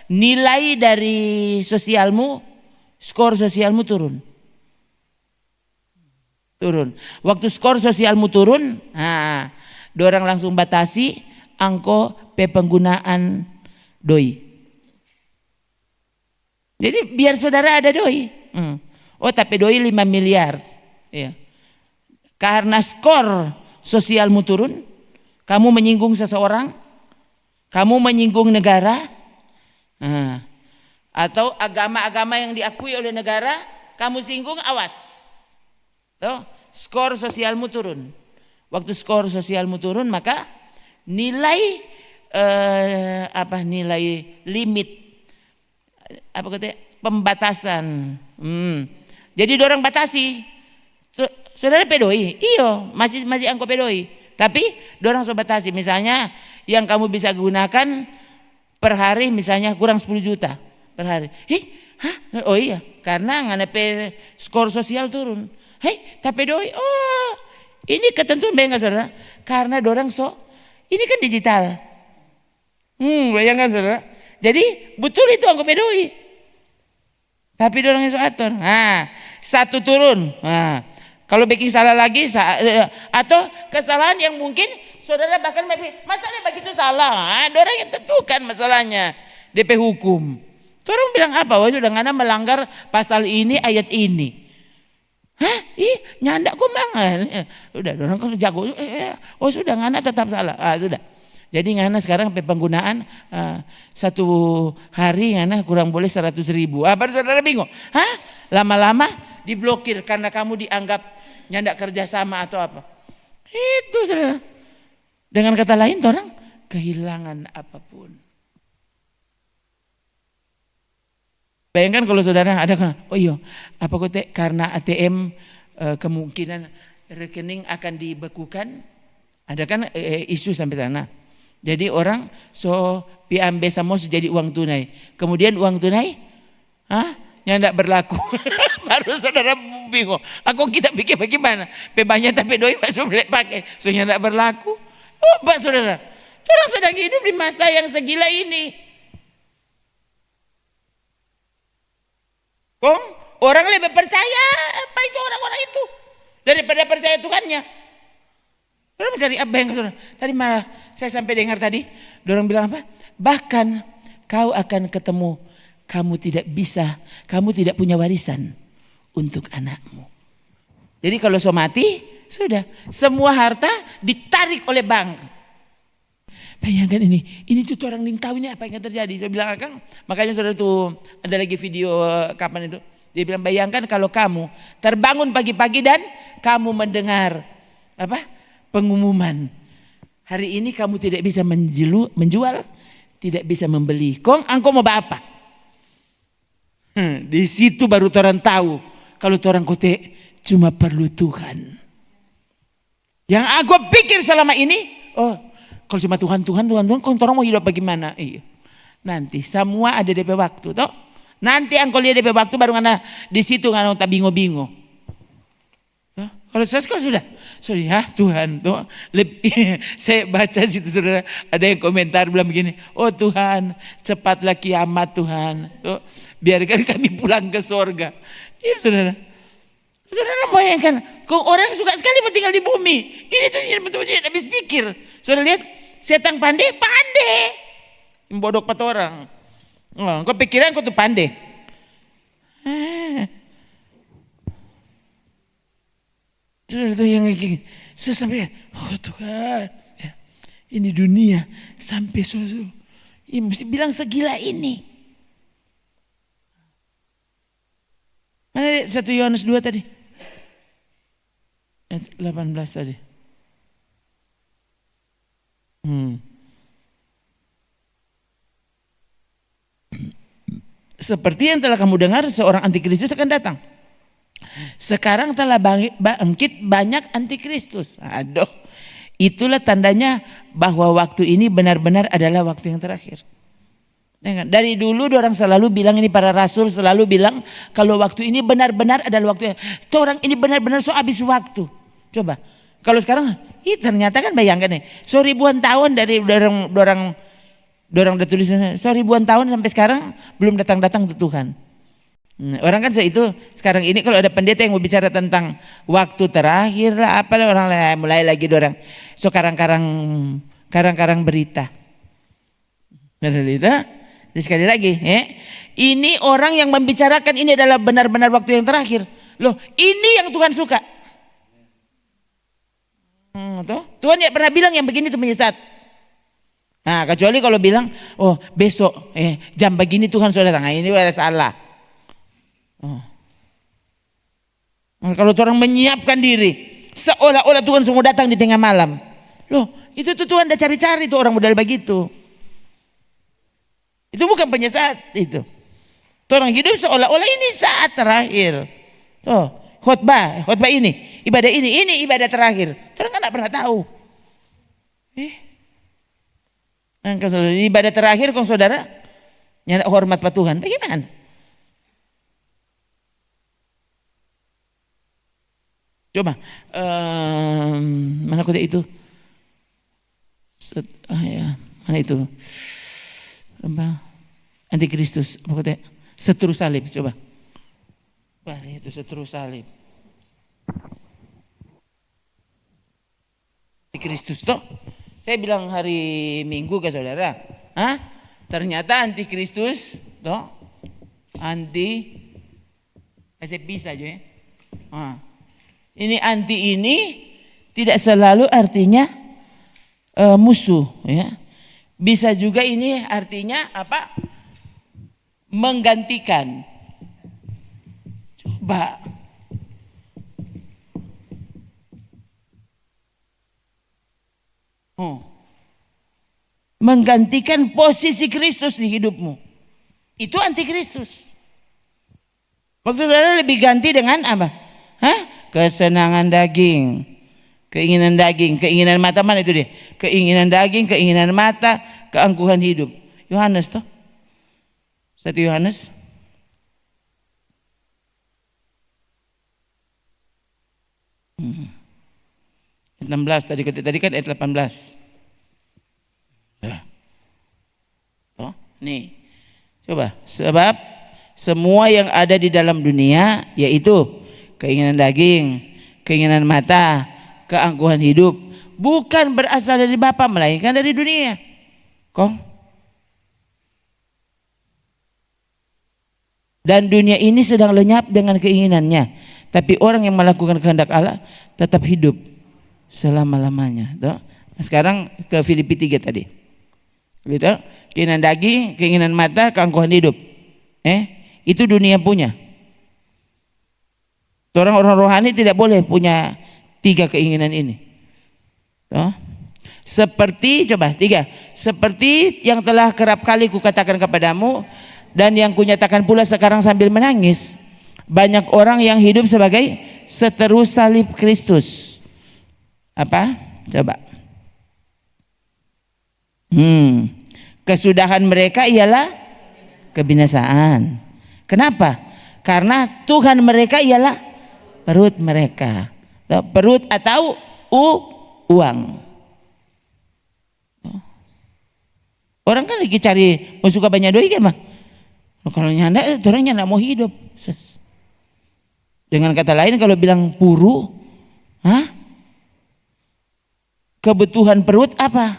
nilai dari sosialmu, skor sosialmu turun. Waktu skor sosialmu turun, dorang langsung batasi angko penggunaan doi. Jadi biar saudara ada doi. Oh tapi doi 5 miliar. Ya. Karena skor sosialmu turun, kamu menyinggung seseorang, kamu menyinggung negara, atau agama-agama yang diakui oleh negara, kamu singgung, awas. Tuh, skor sosialmu turun. Waktu skor sosialmu turun, maka nilai nilai limit pembatasan. Jadi dorang batasi. Saudara pedoi, iyo masih angko pedoi. Tapi dorang so batasi, misalnya yang kamu bisa gunakan per hari misalnya kurang 10 juta per hari. Oh iya, karena nganepe skor sosial turun. Tapi doi, oh ini ketentuan enggak saudara? Karena dorang ini kan digital. Bayangkan saudara. Jadi betul itu anggap doi. Tapi dorang yang atur. Satu turun. Kalau bikin salah lagi atau kesalahan yang mungkin saudara bahkan masalahnya begitu salah. Dorang yang tentukan masalahnya. DP hukum. Dorang bilang apa? Sudah ngana melanggar pasal ini ayat ini. Nyandak kok mangan. Udah dorang kalau jago. Sudah ngana tetap salah. Sudah. Jadi ngana sekarang penggunaan satu hari ngana kurang boleh 100.000. Baru saudara bingung. Lama-lama diblokir karena kamu dianggap nyandak kerjasama atau apa. Itu saudara. Dengan kata lain orang kehilangan apapun. Bayangkan kalau saudara ada apa kok karena ATM kemungkinan rekening akan dibekukan. Ada kan isu sampai sana. Jadi orang piambe samo jadi uang tunai. Kemudian uang tunai nyandak berlaku. Baru saudara bingung. Aku kita pikir bagaimana? Banyak tapi doi masuk boleh pakai. Nyandak berlaku. Pak saudara. Orang sedang hidup di masa yang segila ini. Orang lebih percaya apa itu orang-orang itu daripada percaya Tuhannya. Orang mencari apa yang saudara? Tadi malah saya sampai dengar tadi, orang bilang apa? Bahkan kau akan ketemu, kamu tidak punya warisan untuk anakmu. Jadi kalau mati, sudah semua harta ditarik oleh bank. Bayangkan ini tuh orang tahu ini apa yang terjadi. Saya bilang Akang, makanya saudara tuh ada lagi video kapan itu. Dia bilang bayangkan kalau kamu terbangun pagi-pagi dan kamu mendengar pengumuman. Hari ini kamu tidak bisa menjual, tidak bisa membeli. Engkau mau apa? Di situ baru orang tahu kalau orang kote cuma perlu Tuhan. Yang aku pikir selama ini, kalau cuma Tuhan, orang mau hidup bagaimana? Iya. Nanti semua ada DP waktu, toh. Nanti engkau lihat DP waktu baru ngana di situ ngana tak bingo-bingo. Kalau saya sudah Tuhan tuh saya baca situ saudara ada yang komentar bilang begini, Tuhan cepatlah kiamat Tuhan, biarkan kami pulang ke surga. Iya saudara bayangkan, kok orang suka sekali tinggal di bumi. Ini tuh betul-betul tidak habis pikir. Saudara lihat setan pandai membodok pat orang. Kau pikiran kau tuh pandai. Itu yang saya sampai Tuhan ya, ini dunia sampai ya, mesti bilang segila ini. Mana 1 Yohanes 2 tadi 18 tadi. Seperti yang telah kamu dengar seorang antikristus akan datang. Sekarang telah bangkit banyak antikristus. Itulah tandanya bahwa waktu ini benar-benar adalah waktu yang terakhir. Dari dulu orang selalu bilang, ini para rasul selalu bilang kalau waktu ini benar-benar adalah waktu yang orang ini benar-benar habis waktu. Coba kalau sekarang ternyata kan bayangkan nih, ribuan tahun dari orang udah tulis ribuan tahun sampai sekarang belum datang tuh Tuhan. Orang kan itu sekarang ini kalau ada pendeta yang mau bicara tentang waktu terakhir lah apalah orang mulai lagi orang karang berita. Berita. Jadi sekali lagi, ini orang yang membicarakan ini adalah benar-benar waktu yang terakhir. Loh, ini yang Tuhan suka. Tuhan ya pernah bilang yang begini itu menyesat. Kecuali kalau bilang, besok jam begini Tuhan sudah datang. Ini ada salah. Kalau orang menyiapkan diri seolah-olah Tuhan semua datang di tengah malam, loh itu tuh Tuhan udah cari-cari tuh orang modal begitu. Itu bukan penyesat itu. Orang hidup seolah-olah ini saat terakhir. Khotbah ini, ibadah ini ibadah terakhir. Orang kan tidak pernah tahu. Ibadah terakhir kong saudara nyala hormat pada Tuhan. Bagaimana? Coba mana kode itu? Mana itu? apa? Antikristus, apa katanya? Seteru salib, coba. Itu seteru salib. Antikristus toh. Saya bilang hari Minggu ke saudara, ternyata antikristus toh. Saya bisa aja ya. Ini anti ini tidak selalu artinya musuh ya. Bisa juga ini artinya apa? Menggantikan. Coba. Menggantikan posisi Kristus di hidupmu. Itu antikristus. Waktu saudara lebih ganti dengan apa? Kesenangan daging. Keinginan mata, mana itu dia? Keinginan daging, keinginan mata, keangkuhan hidup. Yohanes toh? 1 Yohanes. Ayat 16 tadi kan ayat 18. Toh, nih. Coba, sebab semua yang ada di dalam dunia yaitu keinginan daging, keinginan mata, keangkuhan hidup bukan berasal dari Bapa melainkan dari dunia. Dan dunia ini sedang lenyap dengan keinginannya, tapi orang yang melakukan kehendak Allah tetap hidup selama-lamanya. Nah, sekarang ke Filipi 3 tadi. Gitu? Keinginan daging, keinginan mata, keangkuhan hidup. Itu dunia punya. Orang-orang rohani tidak boleh punya 3 keinginan ini. Seperti seperti yang telah kerap kali kukatakan kepadamu dan yang kunyatakan pula sekarang sambil menangis, banyak orang yang hidup sebagai seteru salib Kristus. Apa? Coba. Kesudahan mereka ialah kebinasaan. Kenapa? Karena Tuhan mereka ialah perut mereka. Perut atau uang. Orang kan lagi cari mau suka banyak doi kan mah. Kalau nyanda orangnya enggak mau hidup. Dengan kata lain kalau bilang puru, kebutuhan perut apa?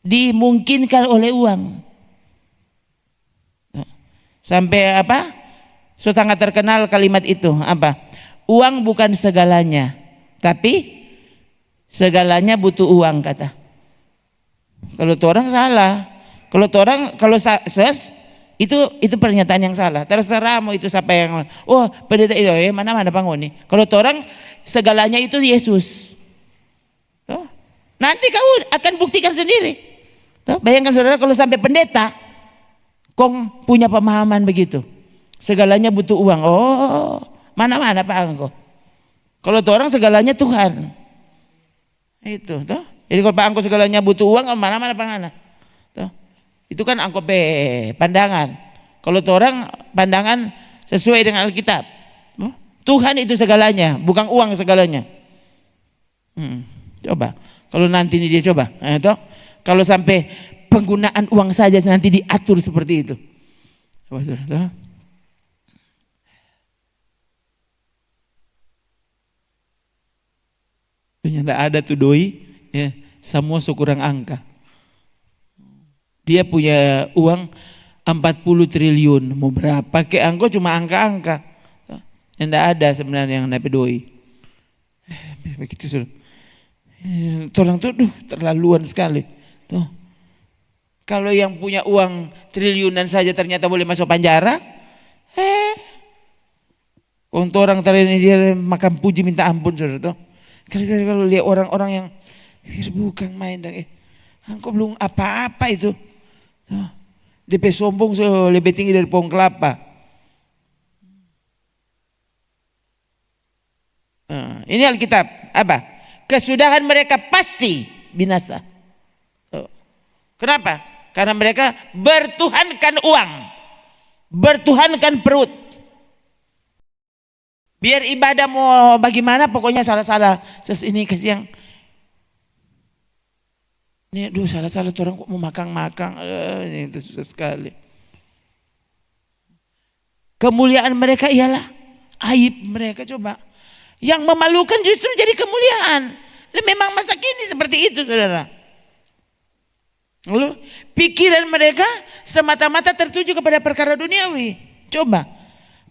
Dimungkinkan oleh uang. Sampai apa? Sangat terkenal kalimat itu apa? Uang bukan segalanya, tapi segalanya butuh uang kata. Kalau tuh orang salah. Kalau ses itu pernyataan yang salah. Terserah mau itu siapa yang pendeta itu mana panggoni. Kalau tuh orang segalanya itu Yesus. Nanti kamu akan buktikan sendiri. Bayangkan saudara kalau sampai pendeta punya pemahaman begitu. Segalanya butuh uang. Mana Pak Angko. Kalau tuh orang segalanya Tuhan. Itu toh. Jadi kalau Pak Angko segalanya butuh uang, mana pangana. Toh. Itu kan Angko pandangan. Kalau tuh orang pandangan sesuai dengan Alkitab. Tuhan itu segalanya, bukan uang segalanya. Coba. Kalau nanti dia coba, kalau sampai penggunaan uang saja nanti diatur seperti itu. Coba, saudara. Tidak ada tuh doi, semua sekurang angka. Dia punya uang 40 triliun, mau berapa ke angko cuma angka-angka. Tidak ada sebenarnya yang nape doi. Begitu saudara. Orang tuh terlaluan sekali. Tuh. Kalau yang punya uang triliunan saja ternyata boleh masuk penjara. Untuk orang tadi dia makan puji minta ampun saudara tuh. Kalau lihat orang-orang yang bukan main angkau belum apa-apa itu. Tuh. DP sombong lebih tinggi dari pohon kelapa. Ini Alkitab apa? Kesudahan mereka pasti binasa. Kenapa? Karena mereka bertuhankan uang, bertuhankan perut. Biar ibadah mau bagaimana, pokoknya salah-salah. Ini kasih yang Ini aduh salah-salah orang kok mau makang-makang. Ini itu susah sekali. Kemuliaan mereka ialah aib mereka, coba. Yang memalukan justru jadi kemuliaan. Memang masa kini seperti itu, saudara. Lalu pikiran mereka semata-mata tertuju kepada perkara duniawi. Coba,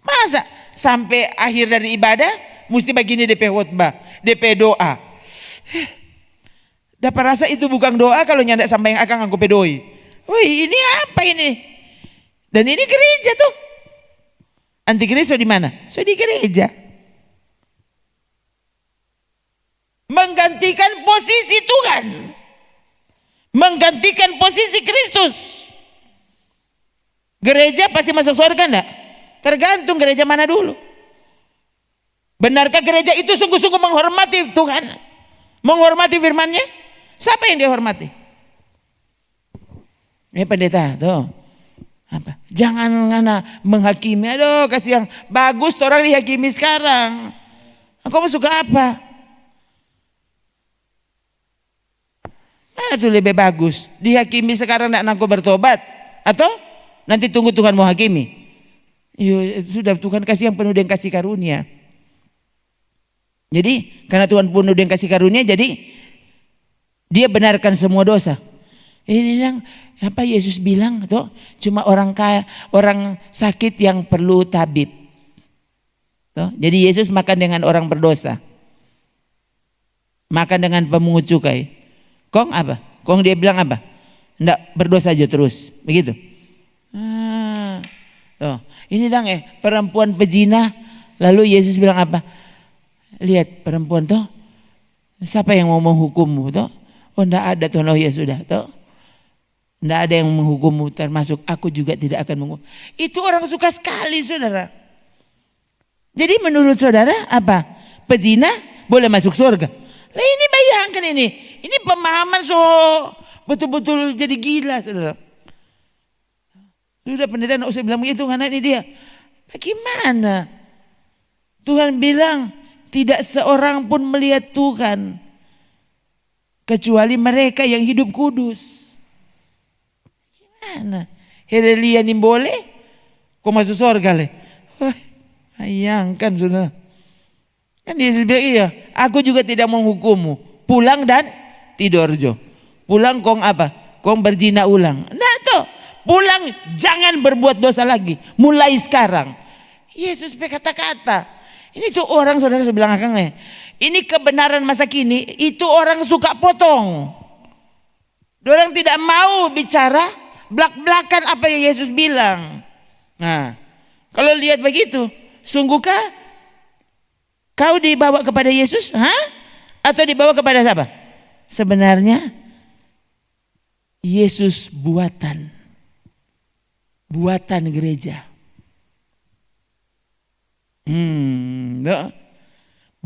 masa sampai akhir dari ibadah mesti begini DP khotbah, DP doa. Dapat rasa itu bukan doa kalau nyandak sampai yang akan aku pedoi. Wih, ini apa ini? Dan ini gereja tuh. Antikristus di mana? So di gereja. Menggantikan posisi Tuhan. Menggantikan posisi Kristus. Gereja pasti masuk surga enggak? Tergantung gereja mana dulu. Benarkah gereja itu sungguh-sungguh menghormati Tuhan? Menghormati firman-Nya? Siapa yang dihormati? Pendeta tuh. Apa? Jangan ngana menghakimi. Aduh, kasih yang bagus orang dihakimi sekarang. Kamu suka apa? Mana tuh lebih bagus? Dihakimi sekarang nak nangko bertobat atau nanti tunggu Tuhan mau hakimi? Yo, sudah Tuhan kasih yang penuh dengan kasih karunia. Jadi karena Tuhan penuh dengan kasih karunia, jadi dia benarkan semua dosa. Ini yang apa Yesus bilang tuh, cuma orang kaya, orang sakit yang perlu tabib. Tuh, jadi Yesus makan dengan orang berdosa, makan dengan pemungut cukai. Kong apa? Kong dia bilang apa? Nggak berdosa aja terus, begitu. Tuh, ini dong perempuan pezina, lalu Yesus bilang apa? Lihat perempuan tuh, siapa yang mau menghukummu tuh? Oh enggak ada tuh, oh ya sudah tuh. Enggak ada yang menghukummu, termasuk aku juga tidak akan menghukum. Itu orang suka sekali, saudara. Jadi menurut saudara apa? Pezina boleh masuk surga? Lah ini bayangkan ini pemahaman so betul-betul jadi gila, saudara. Sudah pendeta enggak usah bilang begitu karena ini dia. Bagaimana? Tuhan bilang tidak seorang pun melihat Tuhan kecuali mereka yang hidup kudus. Gimana? Herelia ini boleh? Kau masuk surga le? Bayangkan saudara. Kan Yesus bilang iya, aku juga tidak menghukummu. Pulang dan tidur jo. Pulang kong apa? Kong berzina ulang. Nah tuh, pulang jangan berbuat dosa lagi. Mulai sekarang. Yesus berkata-kata. Ini tuh orang saudara bilang akang ini kebenaran masa kini, itu orang suka potong. Orang tidak mau bicara belak-belakan apa yang Yesus bilang. Nah, kalau lihat begitu, sungguhkah kau dibawa kepada Yesus? Atau dibawa kepada siapa? Sebenarnya Yesus buatan gereja.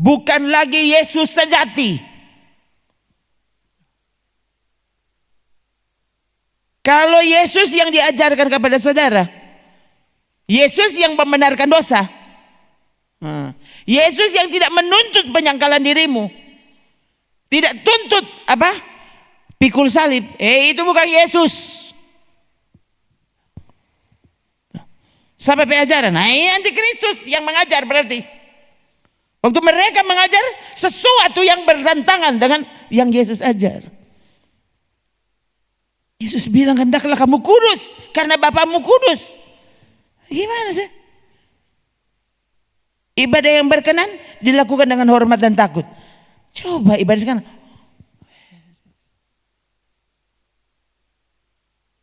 Bukan lagi Yesus sejati. Kalau Yesus yang diajarkan kepada saudara, Yesus yang membenarkan dosa, Yesus yang tidak menuntut penyangkalan dirimu, tidak tuntut apa? Pikul salib. Itu bukan Yesus. Sampai pengajaran. Nah, ini antikristus yang mengajar berarti. Waktu mereka mengajar sesuatu yang bertentangan dengan yang Yesus ajar. Yesus bilang hendaklah kamu kudus karena Bapamu kudus. Gimana sih? Ibadah yang berkenan dilakukan dengan hormat dan takut. Coba ibadah sekarang.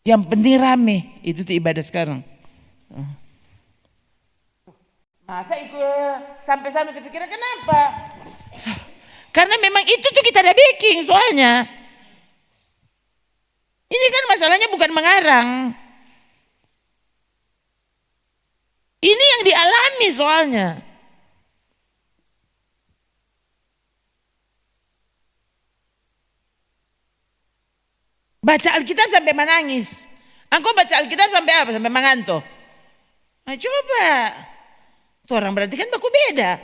Yang penting rame, itu tuh ibadah sekarang. Masa ikut sampai sana kepikiran kenapa? Karena memang itu tuh kita ada backing soalnya. Ini kan masalahnya bukan mengarang. Ini yang dialami soalnya. Baca Alkitab sampai menangis. Engkau baca Alkitab sampai apa? Sampai mengantuk. Nah, coba. Tuh orang berarti kan baku beda.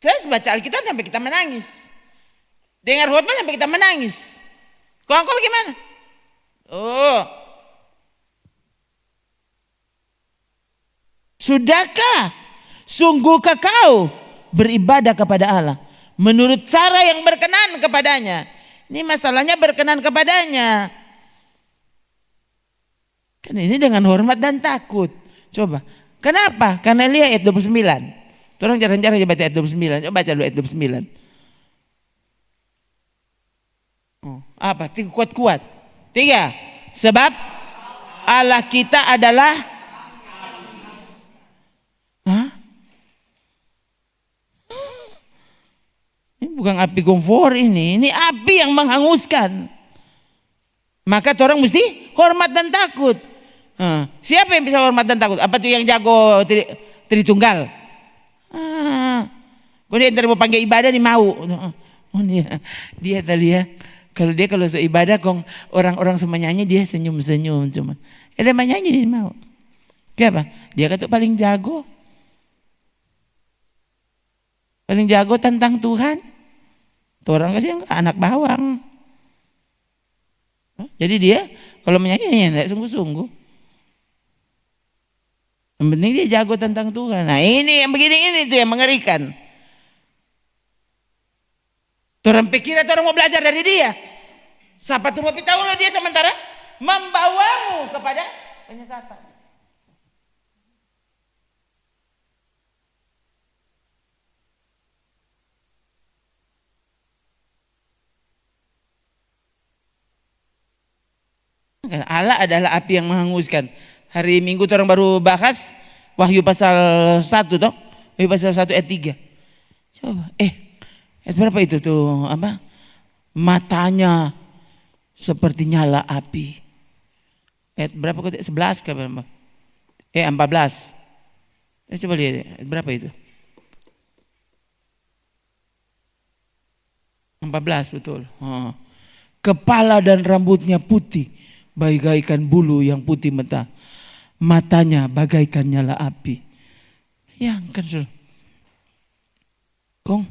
Saya baca Alkitab sampai kita menangis. Dengar khotbah sampai kita menangis. Kok engkau bagaimana? Oh. Sudahkah sungguhkah kau beribadah kepada Allah menurut cara yang berkenan kepadanya? Ini masalahnya berkenan kepadanya. Kan ini dengan hormat dan takut. Coba. Kenapa? Karena lihat ayat 29. Orang jarang-jarang baca ayat 29. Coba baca dulu ayat 29. Oh, apa? Kuat-kuat. 3. Sebab Allah kita adalah ini bukan api kompor ini api yang menghanguskan. Maka orang mesti hormat dan takut. Siapa yang bisa hormat dan takut? Apa tuh yang jago Tritunggal? Kemudian ntar mau panggil ibadah nih mau. Oh dia tadi ya. Kalau seibadah kong orang-orang semua nyanyi dia senyum-senyum cuma. Dia nyanyi dia mau. Kenapa? Dia kata paling jago. Paling jago tentang Tuhan. Tuh orang kasih anak bawang. Jadi dia kalau menyanyi tidak sungguh-sungguh. Yang penting dia jago tentang Tuhan. Nah ini yang begini ini tuh yang mengerikan. Orang pikir atau orang mau belajar dari dia. Siapa tuh mau tahu lo dia sementara membawamu kepada penyesatan. Allah adalah api yang menghanguskan. Hari Minggu orang baru bahas Wahyu pasal 1 toh. Wahyu pasal 1 ayat 3. Coba ayat berapa itu tuh apa? Matanya seperti nyala api. Ayat berapa kok 11 ke berapa? 14. Coba lihat ayat berapa itu? 14 betul. Kepala dan rambutnya putih bagaikan bulu yang putih mentah. Matanya bagaikan nyala api. Yang kan suruh. Kong.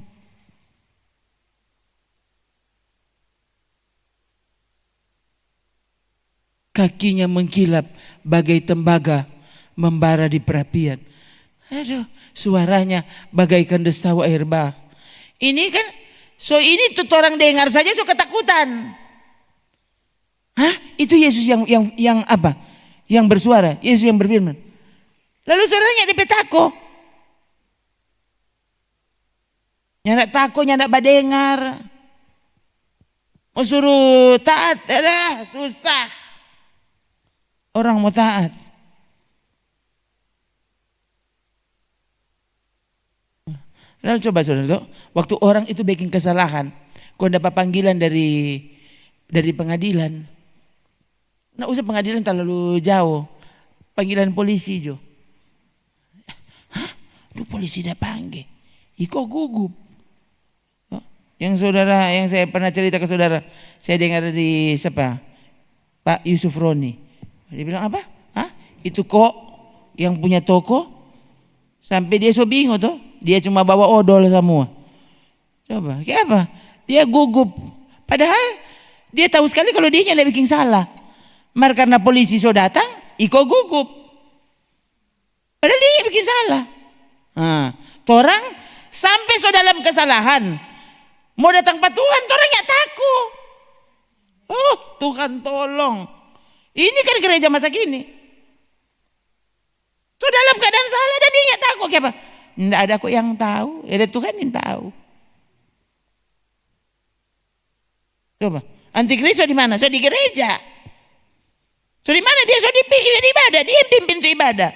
Kakinya mengkilap bagai tembaga membara di perapian. Aduh, suaranya bagaikan desau air bah. Ini kan, ini tuh orang dengar saja so ketakutan. Hah? Itu Yesus yang apa? Yang bersuara, Yesus yang berfirman. Lalu suaranya di petako. Nyandak tako, nyandak badengar. Mau suruh taat, susah. Orang mau taat. Lalu coba saudara, waktu orang itu bikin kesalahan, kau dapat panggilan dari pengadilan. Nah usah pengadilan terlalu jauh, panggilan polisi jo. Hah? Itu polisi dah panggil, iko gugup. Yang saya pernah cerita ke saudara, saya dengar di siapa? Pak Yusuf Roni. Dia bilang apa? Hah? Itu kok yang punya toko sampai dia so bingung tuh. Dia cuma bawa odol semua. Coba, kayak apa? Dia gugup. Padahal dia tahu sekali kalau dia nyala bikin salah. Mar karena polisi so datang, iko gugup. Padahal dia bikin salah. Torang sampai so dalam kesalahan. Mau datang pak Tuhan, torangnya takut. Oh Tuhan tolong. Ini kan gereja masa kini. So dalam keadaan salah dan dia takut kayak apa? Tidak ada kok yang tahu, ada Tuhan yang tahu. Coba, antikris so di mana? So di gereja. So di mana dia? So di ibadah, dia pimpin pintu ibadah.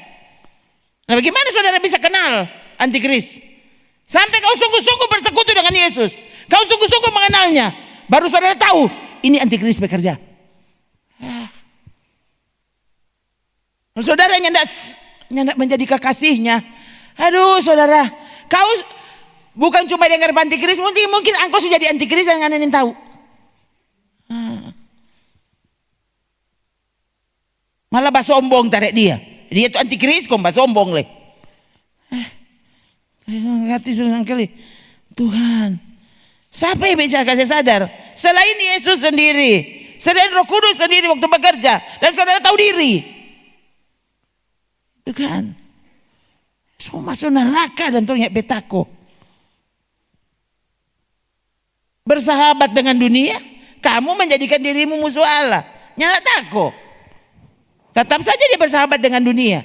Nah bagaimana saudara bisa kenal antikris? Sampai kau sungguh-sungguh bersekutu dengan Yesus, kau sungguh-sungguh mengenalnya, baru saudara tahu ini antikris bekerja. Saudara nyandak menjadi kekasihnya. Aduh saudara, kau bukan cuma dengar antikris, mungkin engkau sudah jadi antikris yang anenin tahu. Malah sombong tarik dia. Dia itu antikris kok sombong leh. Hati senang kali. Tuhan, Siapa yang bisa kasih sadar? Selain Yesus sendiri, selain Roh Kudus sendiri waktu bekerja, dan saudara tahu diri. Itu kan. Semua masuk neraka dan tolong betako. Bersahabat dengan dunia, kamu menjadikan dirimu musuh Allah. Nyala tako. Tetap saja dia bersahabat dengan dunia.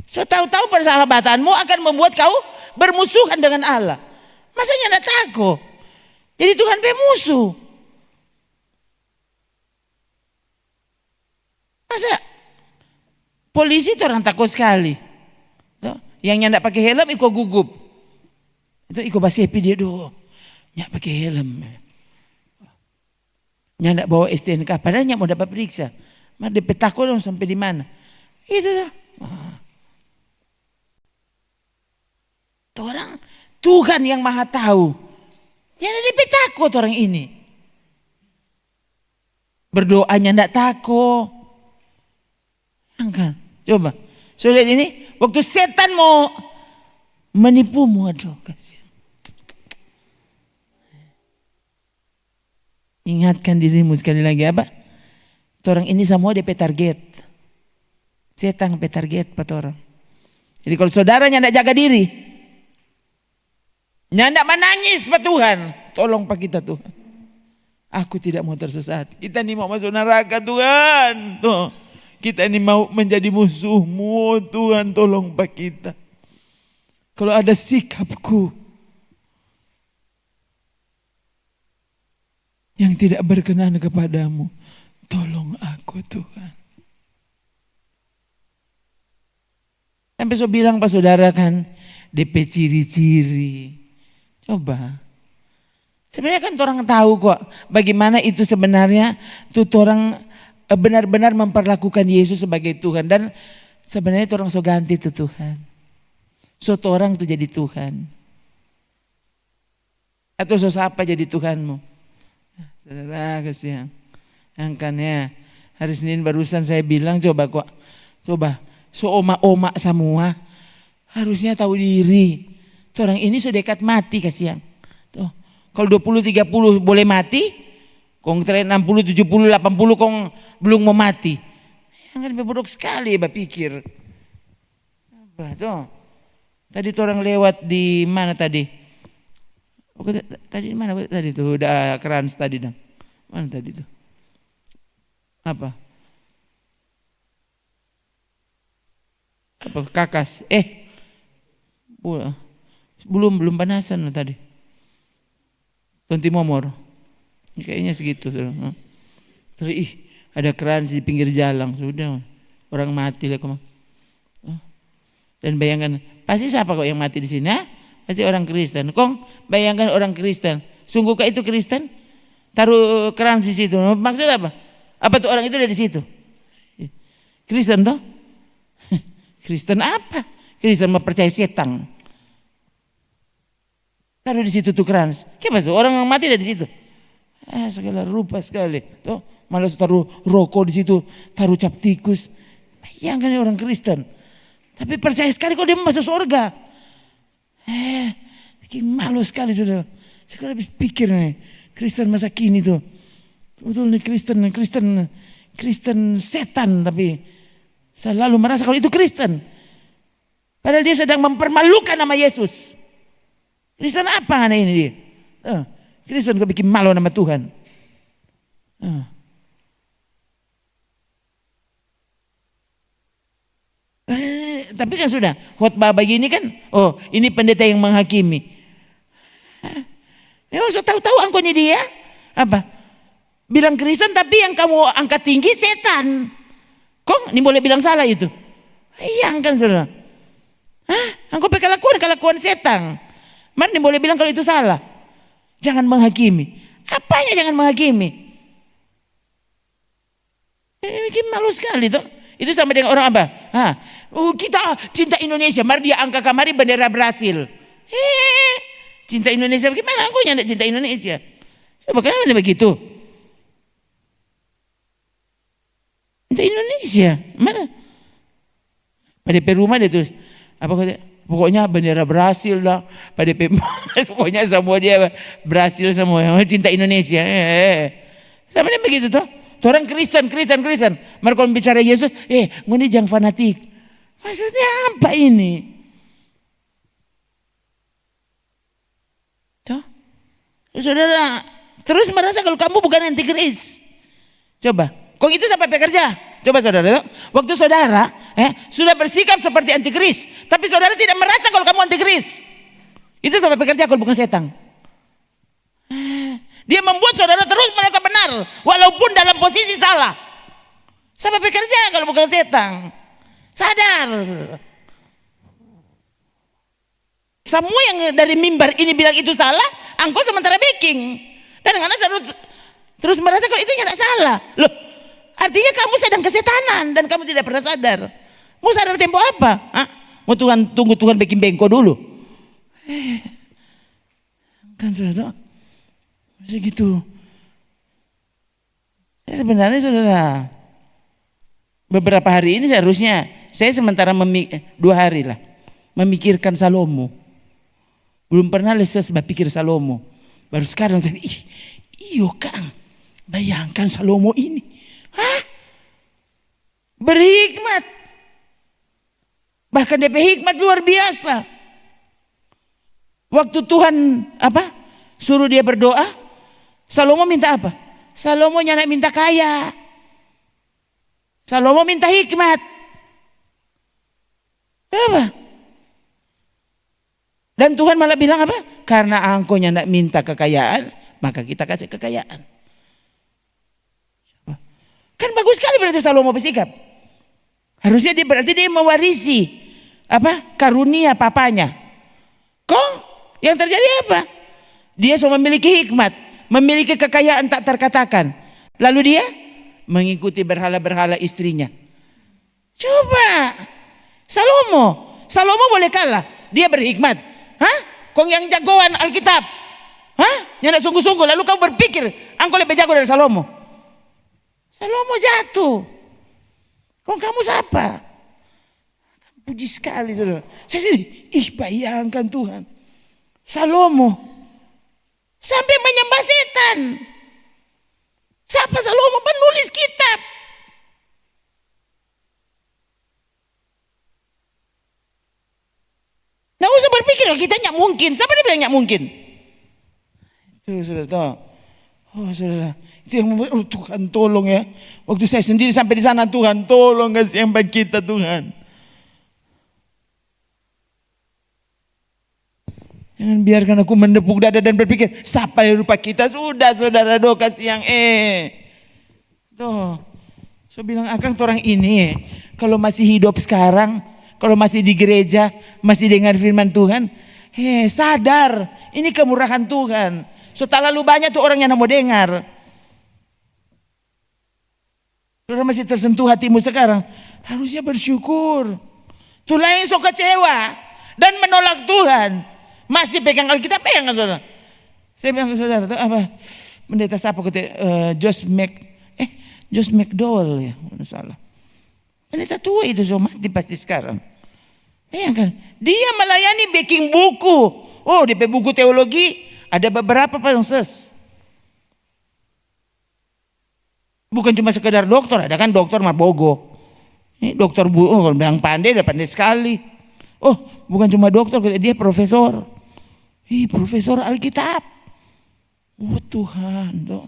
So tahu-tahu persahabatanmu akan membuat kau bermusuhan dengan Allah. Masa nyala tako? Jadi Tuhan musuh. Masa polisi itu orang takut sekali. Yang nyandak pakai helm ikut gugup. Itu ikut basepi dia doh. Nyak pakai helm. Nyandak bawa STNK. Padahal nyak mau dapat periksa. Maka dia petakut dong sampai di mana. Itu dah. Orang Tuhan yang maha tahu. Jangan dia takut orang ini. Berdoanya ndak takut. Kan? Coba. So lihat ini. Waktu setan mau menipumu. Aduh kasih. Ingatkan dirimu sekali lagi apa? Orang ini semua dia target. Setan target pada orang. Jadi kalau saudaranya ndak jaga diri. Nyandak menangis Pak Tuhan. Tolong Pak kita Tuhan. Aku tidak mau tersesat. Kita ini mau masuk neraka Tuhan. Tuh. Kita ini mau menjadi musuhmu Tuhan. Tolong Pak kita. Kalau ada sikapku yang tidak berkenan kepadamu. Tolong aku Tuhan. Sampai so bilang Pak Saudara kan. DP ciri-ciri. Coba. Sebenarnya kan orang tahu kok bagaimana itu sebenarnya tuh orang benar-benar memperlakukan Yesus sebagai Tuhan. Dan sebenarnya orang so ganti tuh Tuhan. So orang tuh jadi Tuhan. Atau so siapa jadi Tuhanmu. Saudara kasihan. Angkannya hari Senin barusan saya bilang coba so oma-oma semua harusnya tahu diri. Tuh orang ini sudah dekat mati kasihan. Tuh, kalau 20-30 boleh mati, kong 60-70-80 kong belum mau mati. Yang kan bodoh sekali pikir. Apa tuh? Tadi tuh orang lewat di mana tadi? Tadi mana tadi tuh udah Krans tadi dong. Mana tadi tuh? Apa? Apa Kakas? Belum panasan tadi. Tonti Momor. Kayaknya segitu. Terus ada keran di pinggir jalan sudah. Orang mati lah kok. Dan bayangkan, pasti siapa kok yang mati di sini? Pasti orang Kristen. Kong bayangkan orang Kristen. Sungguhkah itu Kristen? Taruh keran di situ. Maksud apa? Apa tuh orang itu ada di situ? Kristen toh? Kristen apa? Kristen mempercayai setan. Taruh di situ tuh keras. Kenapa tuh orang yang mati ada di situ? Segala rupa sekali. Tuh malah taruh rokok di situ, taruh cap tikus. Bayangkan orang Kristen. Tapi percaya sekali kok dia masuk surga. Malu sekali sudah. Sekarang habis pikir nih, Kristen masa kini tuh. Betul nih Kristen setan tapi selalu merasa kalau itu Kristen. Padahal dia sedang mempermalukan nama Yesus. Kristen apa anak ini dia? Kristen kok bikin malu nama Tuhan. Tapi kan sudah khotbah begini kan, ini pendeta yang menghakimi. Memang so tahu-tahu angkonya dia apa? Bilang Kristen tapi yang kamu angkat tinggi setan. Kok ini boleh bilang salah itu? Iya kan saudara. Angkau pakai kelakuan setan. Mana boleh bilang kalau itu salah? Jangan menghakimi. Apanya jangan menghakimi? Bikin malu sekali tuh. Itu sama dengan orang apa? Kita cinta Indonesia. Mari dia angkat kamari bendera Brasil. Cinta Indonesia. Bagaimana aku yang tidak cinta Indonesia? Coba kenapa begitu? Cinta Indonesia. Mana? Pada rumah dia tuh. Apa Pokoknya bendera Brasil lah, PDP, pokoknya semua dia Brasil semua, cinta Indonesia. Sama dia begitu tuh. Orang Kristen. Mereka bicara Yesus, ini jangan fanatik. Maksudnya apa ini? Tuh. Saudara, terus merasa kalau kamu bukan antikris. Coba, kok itu sampai bekerja? Coba saudara, waktu saudara sudah bersikap seperti antikris, tapi saudara tidak merasa kalau kamu antikris. Itu sampai bekerja kalau bukan setan. Dia membuat saudara terus merasa benar, walaupun dalam posisi salah. Sampai bekerja kalau bukan setan. Sadar. Semua yang dari mimbar ini bilang itu salah, engkau sementara baking. Dan karena terus merasa kalau itu tidak salah. Loh, artinya kamu sedang kesetanan dan kamu tidak pernah sadar. Mau sadar tempo apa? Mau tunggu Tuhan bikin bengko dulu. Kan saudara, segitu. Sebenarnya saudara, beberapa hari ini seharusnya saya sementara 2 hari lah memikirkan Salomo. Belum pernah leses berpikir Salomo. Baru sekarang saya, iyo Kang, bayangkan Salomo ini. Berhikmat. Bahkan DP hikmat luar biasa. Waktu Tuhan suruh dia berdoa, Salomo minta apa? Salomo nyana minta kaya. Salomo minta hikmat. Apa? Dan Tuhan malah bilang apa? Karena engkau nyana minta kekayaan, maka kita kasih kekayaan. Kan bagus sekali berarti Salomo bersikap. Harusnya berarti dia mewarisi karunia papanya. Kok yang terjadi apa? Dia semua memiliki hikmat, memiliki kekayaan tak terkatakan. Lalu dia mengikuti berhala-berhala istrinya. Coba Salomo boleh kalah. Dia berhikmat. Kong yang jagoan Alkitab. Yang nak sungguh-sungguh. Lalu kau berpikir engkau lebih jago dari Salomo. Salomo jatuh. Kong kamu siapa? Puji sekali saudara. Saya bayangkan Tuhan. Salomo sampai menyembah setan. Siapa Salomo? Penulis kitab. Nah usah berpikir kita nggak mungkin. Siapa dia bilang nggak mungkin? Itu saudara tahu. Oh saudara, itu yang membuat Tuhan tolong ya. Waktu saya sendiri sampai di sana, Tuhan tolong kasih yang baik kita Tuhan. Jangan biarkan aku menepuk dada dan berpikir siapa yang rupa kita. Sudah saudara kasih yang Tuh, saya bilang Akang orang ini kalau masih hidup sekarang, kalau masih di gereja, masih dengar firman Tuhan, sadar ini kemurahan Tuhan. So terlalu banyak tuh orang yang mau dengar. Saudara masih tersentuh hatimu sekarang, harusnya bersyukur. Tuh lain so kecewa dan menolak Tuhan. Masih pegang Alkitab, pegang saudara. Saya bilang ke saudara, pendeta siapa Josh McDowell ya, tidak salah. Pendeta tua itu so mati pasti sekarang. Bayangkan, dia melayani baking buku. Oh, DP buku teologi ada beberapa panses. Bukan cuma sekedar dokter, ada kan dokter Marbogo. Ini dokter kalau bilang pandai, udah pandai sekali. Oh, bukan cuma dokter, dia profesor. Profesor Alkitab. Oh Tuhan. Tuh.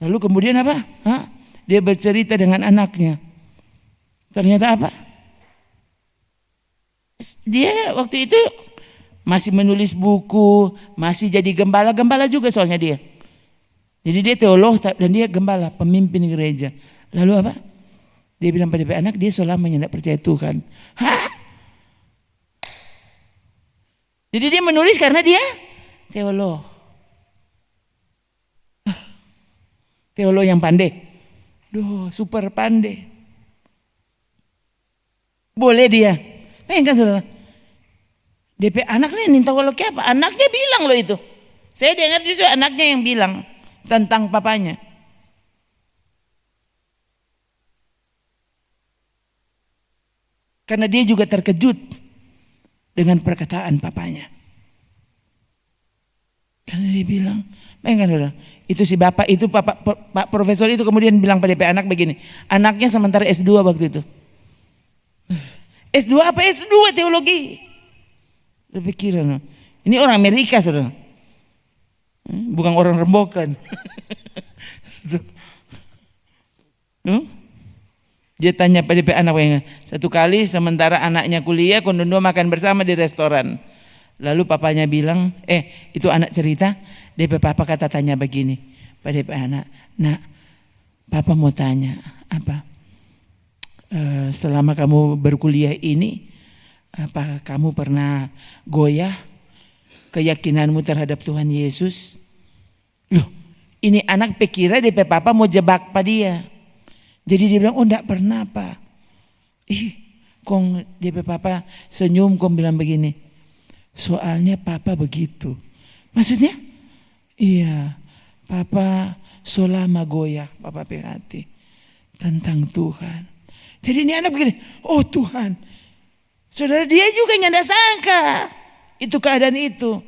Lalu kemudian apa? Dia bercerita dengan anaknya. Ternyata apa? Dia waktu itu masih menulis buku, masih jadi gembala juga soalnya dia. Jadi dia teolog dan dia gembala, pemimpin gereja. Lalu apa? Dia bilang pada anak dia selamanya tidak percaya Tuhan. Jadi dia menulis karena dia teolog. Teolog yang pandai. Super pandai. Boleh dia. Kan saudara. DP anaknya minta teolog apa? Anaknya bilang loh itu. Saya dengar itu anaknya yang bilang tentang papanya. Karena dia juga terkejut. dengan perkataan papanya. Karena dia bilang, bayangkan saudara, itu si bapak itu pak profesor itu kemudian bilang pada anak begini, anaknya sementara S2 waktu itu. S2 apa S2 teologi? Berpikiran, ini orang Amerika saudara, bukan orang Rembokan. Dia tanya pada anak, satu kali sementara anaknya kuliah, kondondo makan bersama di restoran. Lalu papanya bilang, itu anak cerita, DP papa kata tanya begini pada anak, nak, papa mau tanya apa? Selama kamu berkuliah ini, apa kamu pernah goyah keyakinanmu terhadap Tuhan Yesus? Loh, ini anak pikirnya DP papa mau jebak pada dia. Jadi dia bilang, oh enggak pernah Pak. Kong DP papa senyum, kong bilang begini, soalnya papa begitu. Maksudnya? Iya, papa selama goyah, papa perhati tentang Tuhan. Jadi ini anak begini, oh Tuhan. Saudara, dia juga nyanda sangka itu keadaan itu.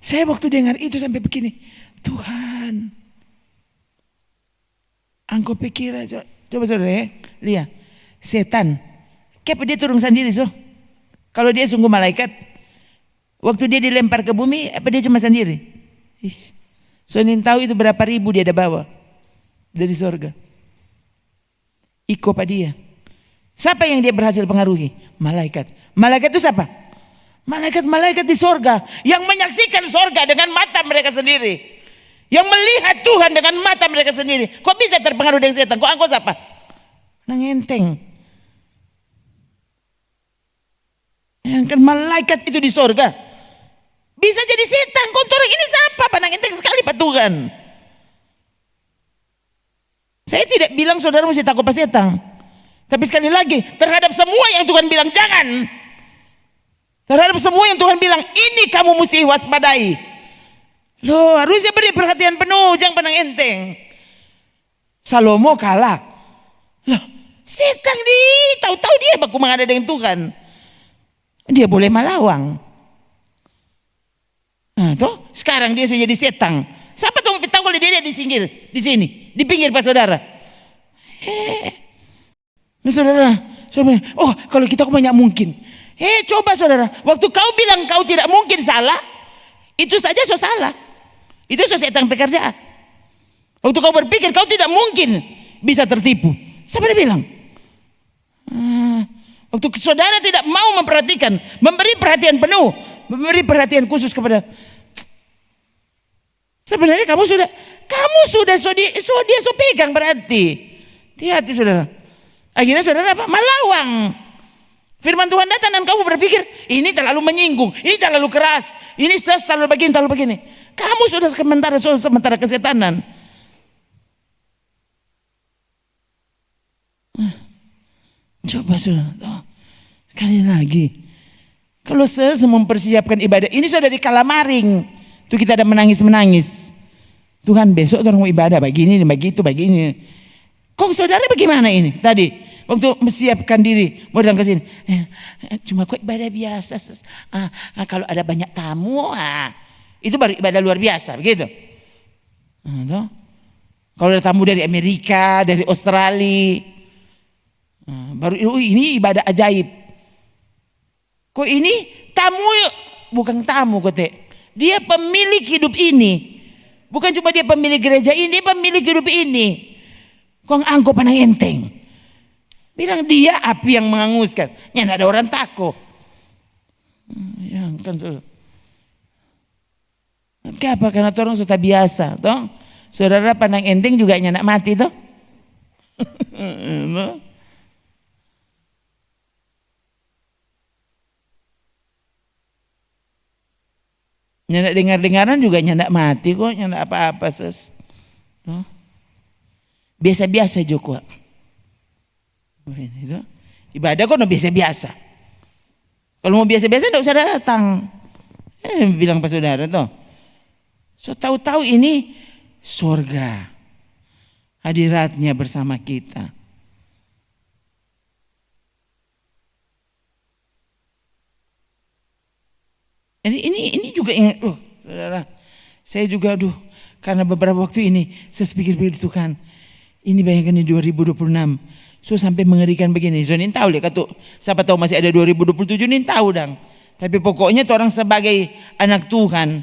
Saya waktu dengar itu sampai begini, Tuhan, engkau pikir aja. Coba saudara lihat, setan, kenapa dia turun sendiri so? Kalau dia sungguh malaikat, waktu dia dilempar ke bumi, apa dia cuma sendiri? Soalnya tahu itu berapa ribu dia ada bawa dari sorga. Iko pada dia. Siapa yang dia berhasil pengaruhi? Malaikat. Malaikat itu siapa? Malaikat-malaikat di sorga yang menyaksikan sorga dengan mata mereka sendiri, yang melihat Tuhan dengan mata mereka sendiri. Kok bisa terpengaruh dengan setan? Kok engkau siapa? Nang enteng. Yang kan malaikat itu di sorga bisa jadi setan. Kontor ini siapa? Panang enteng sekali Pak Tuhan. Saya tidak bilang saudara mesti takut pada setan, tapi sekali lagi terhadap semua yang Tuhan bilang jangan, terhadap semua yang Tuhan bilang ini kamu mesti waspadai. Loh, harusnya beri perhatian penuh, jangan panang enteng. Salomo kalah. Loh, setan tahu-tahu dia baku mengada dengan Tuhan. Dia boleh melawang. Nah, toh sekarang dia sudah jadi setan. Siapa tahu kalau dia di singgir, di sini, di pinggir Pak Saudara. Saudara, oh kalau kita banyak mungkin. Coba saudara, waktu kau bilang kau tidak mungkin salah, itu saja so salah. Itu so setan pekerjaan. Waktu kau berpikir kau tidak mungkin bisa tertipu, siapa dia bilang? Waktu saudara tidak mau memperhatikan, memberi perhatian penuh, memberi perhatian khusus kepada, sebenarnya kamu sudah dia pegang berarti. Hati-hati saudara. Akhirnya saudara apa? Melawang. Firman Tuhan datang dan kamu berpikir ini terlalu menyinggung, ini terlalu keras, ini terlalu begini. Kamu sudah sementara kesetanan. Coba saudara, sekali lagi, kalau saya mempersiapkan ibadah ini sudah di kalamaring, tuh kita ada menangis. Tuhan besok orang mau ibadah begini, begini. Kok saudara bagaimana ini tadi? Waktu menyiapkan diri mau datang ke sini, cuma kok ibadah biasa. Kalau ada banyak tamu, itu baru ibadah luar biasa, begitu. Kalau ada tamu dari Amerika, dari Australia, baru ini ibadah ajaib. Kok ini tamu, bukan tamu kok dia pemilik hidup ini. Bukan cuma dia pemilik gereja ini, dia pemilik hidup ini. Kok angkop panang enteng. Bilang dia api yang menghanguskan. Ya ada orang takut. Ya kan saudara. Kenapa? Karena orang sudah biasa, toh. Saudara panang enteng juga nyanak mati toh. Nyandak dengar-dengaran juga nyandak mati kok, nyandak apa-apa ses. Biasa-biasa juga. Ini tuh ibadah kok biasa-biasa. Kalau mau biasa-biasa enggak usah datang. Bilang Pak Saudara tuh. So tahu-tahu ini surga. Hadiratnya bersama kita. Jadi ini juga ingat, saudara, saya juga karena beberapa waktu ini saya pikir-pikir Tuhan, ini bayangkan di 2026, so sampai mengerikan begini. So nin tahu lihat tuh, siapa tahu masih ada 2027 nin tahu dang. Tapi pokoknya orang sebagai anak Tuhan,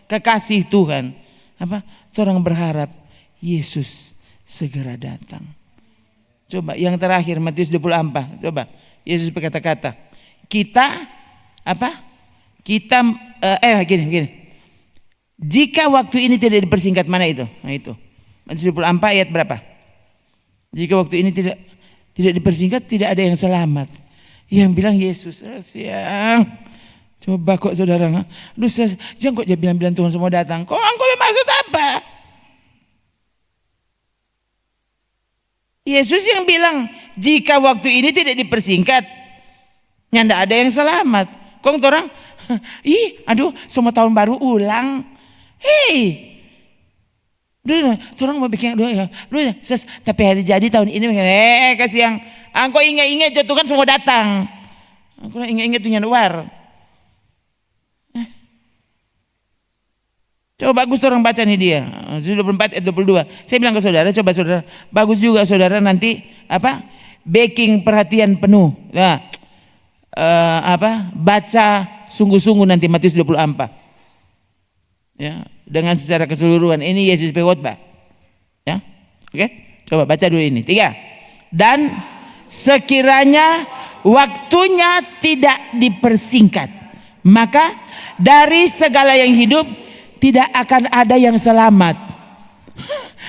kekasih Tuhan, orang berharap Yesus segera datang. Coba yang terakhir Matius 24, coba Yesus berkata-kata, kita gini. Jika waktu ini tidak dipersingkat, mana itu? Nah itu. Matius 24 ayat berapa? Jika waktu ini tidak dipersingkat, tidak ada yang selamat. Yang bilang Yesus, siang. Coba kok saudara, jangan kok dia bilang Tuhan semua datang. Kok engkau maksud apa? Yesus yang bilang, jika waktu ini tidak dipersingkat, nggak ada yang selamat. Kok orang, semua tahun baru ulang. Orang mau bikin tapi hari jadi tahun ini kasih yang angko ingat-ingat jatuh kan semua datang. Angko ingat-ingat tuh luar. Coba bagus orang baca nih dia 24 ayat 22. Saya bilang ke saudara, coba saudara, bagus juga saudara nanti backing perhatian penuh. Nah, baca sungguh-sungguh nanti Matius 24. Ya, dengan secara keseluruhan. Ini Yesus khotbah. Ya. Oke? Coba baca dulu ini. 3. Dan sekiranya waktunya tidak dipersingkat, maka dari segala yang hidup tidak akan ada yang selamat.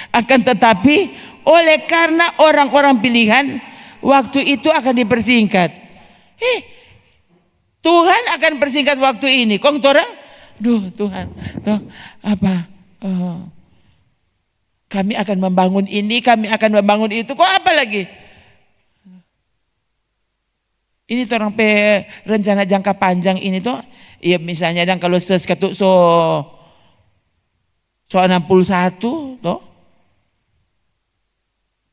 Akan tetapi oleh karena orang-orang pilihan, waktu itu akan dipersingkat. Tuhan akan persingkat waktu ini. Kong orang, Tuhan, kami akan membangun ini, kami akan membangun itu. Kok apa lagi? Ini orang rencana jangka panjang ini tuh, ya misalnya dan kalau seskatuk so 61 toh.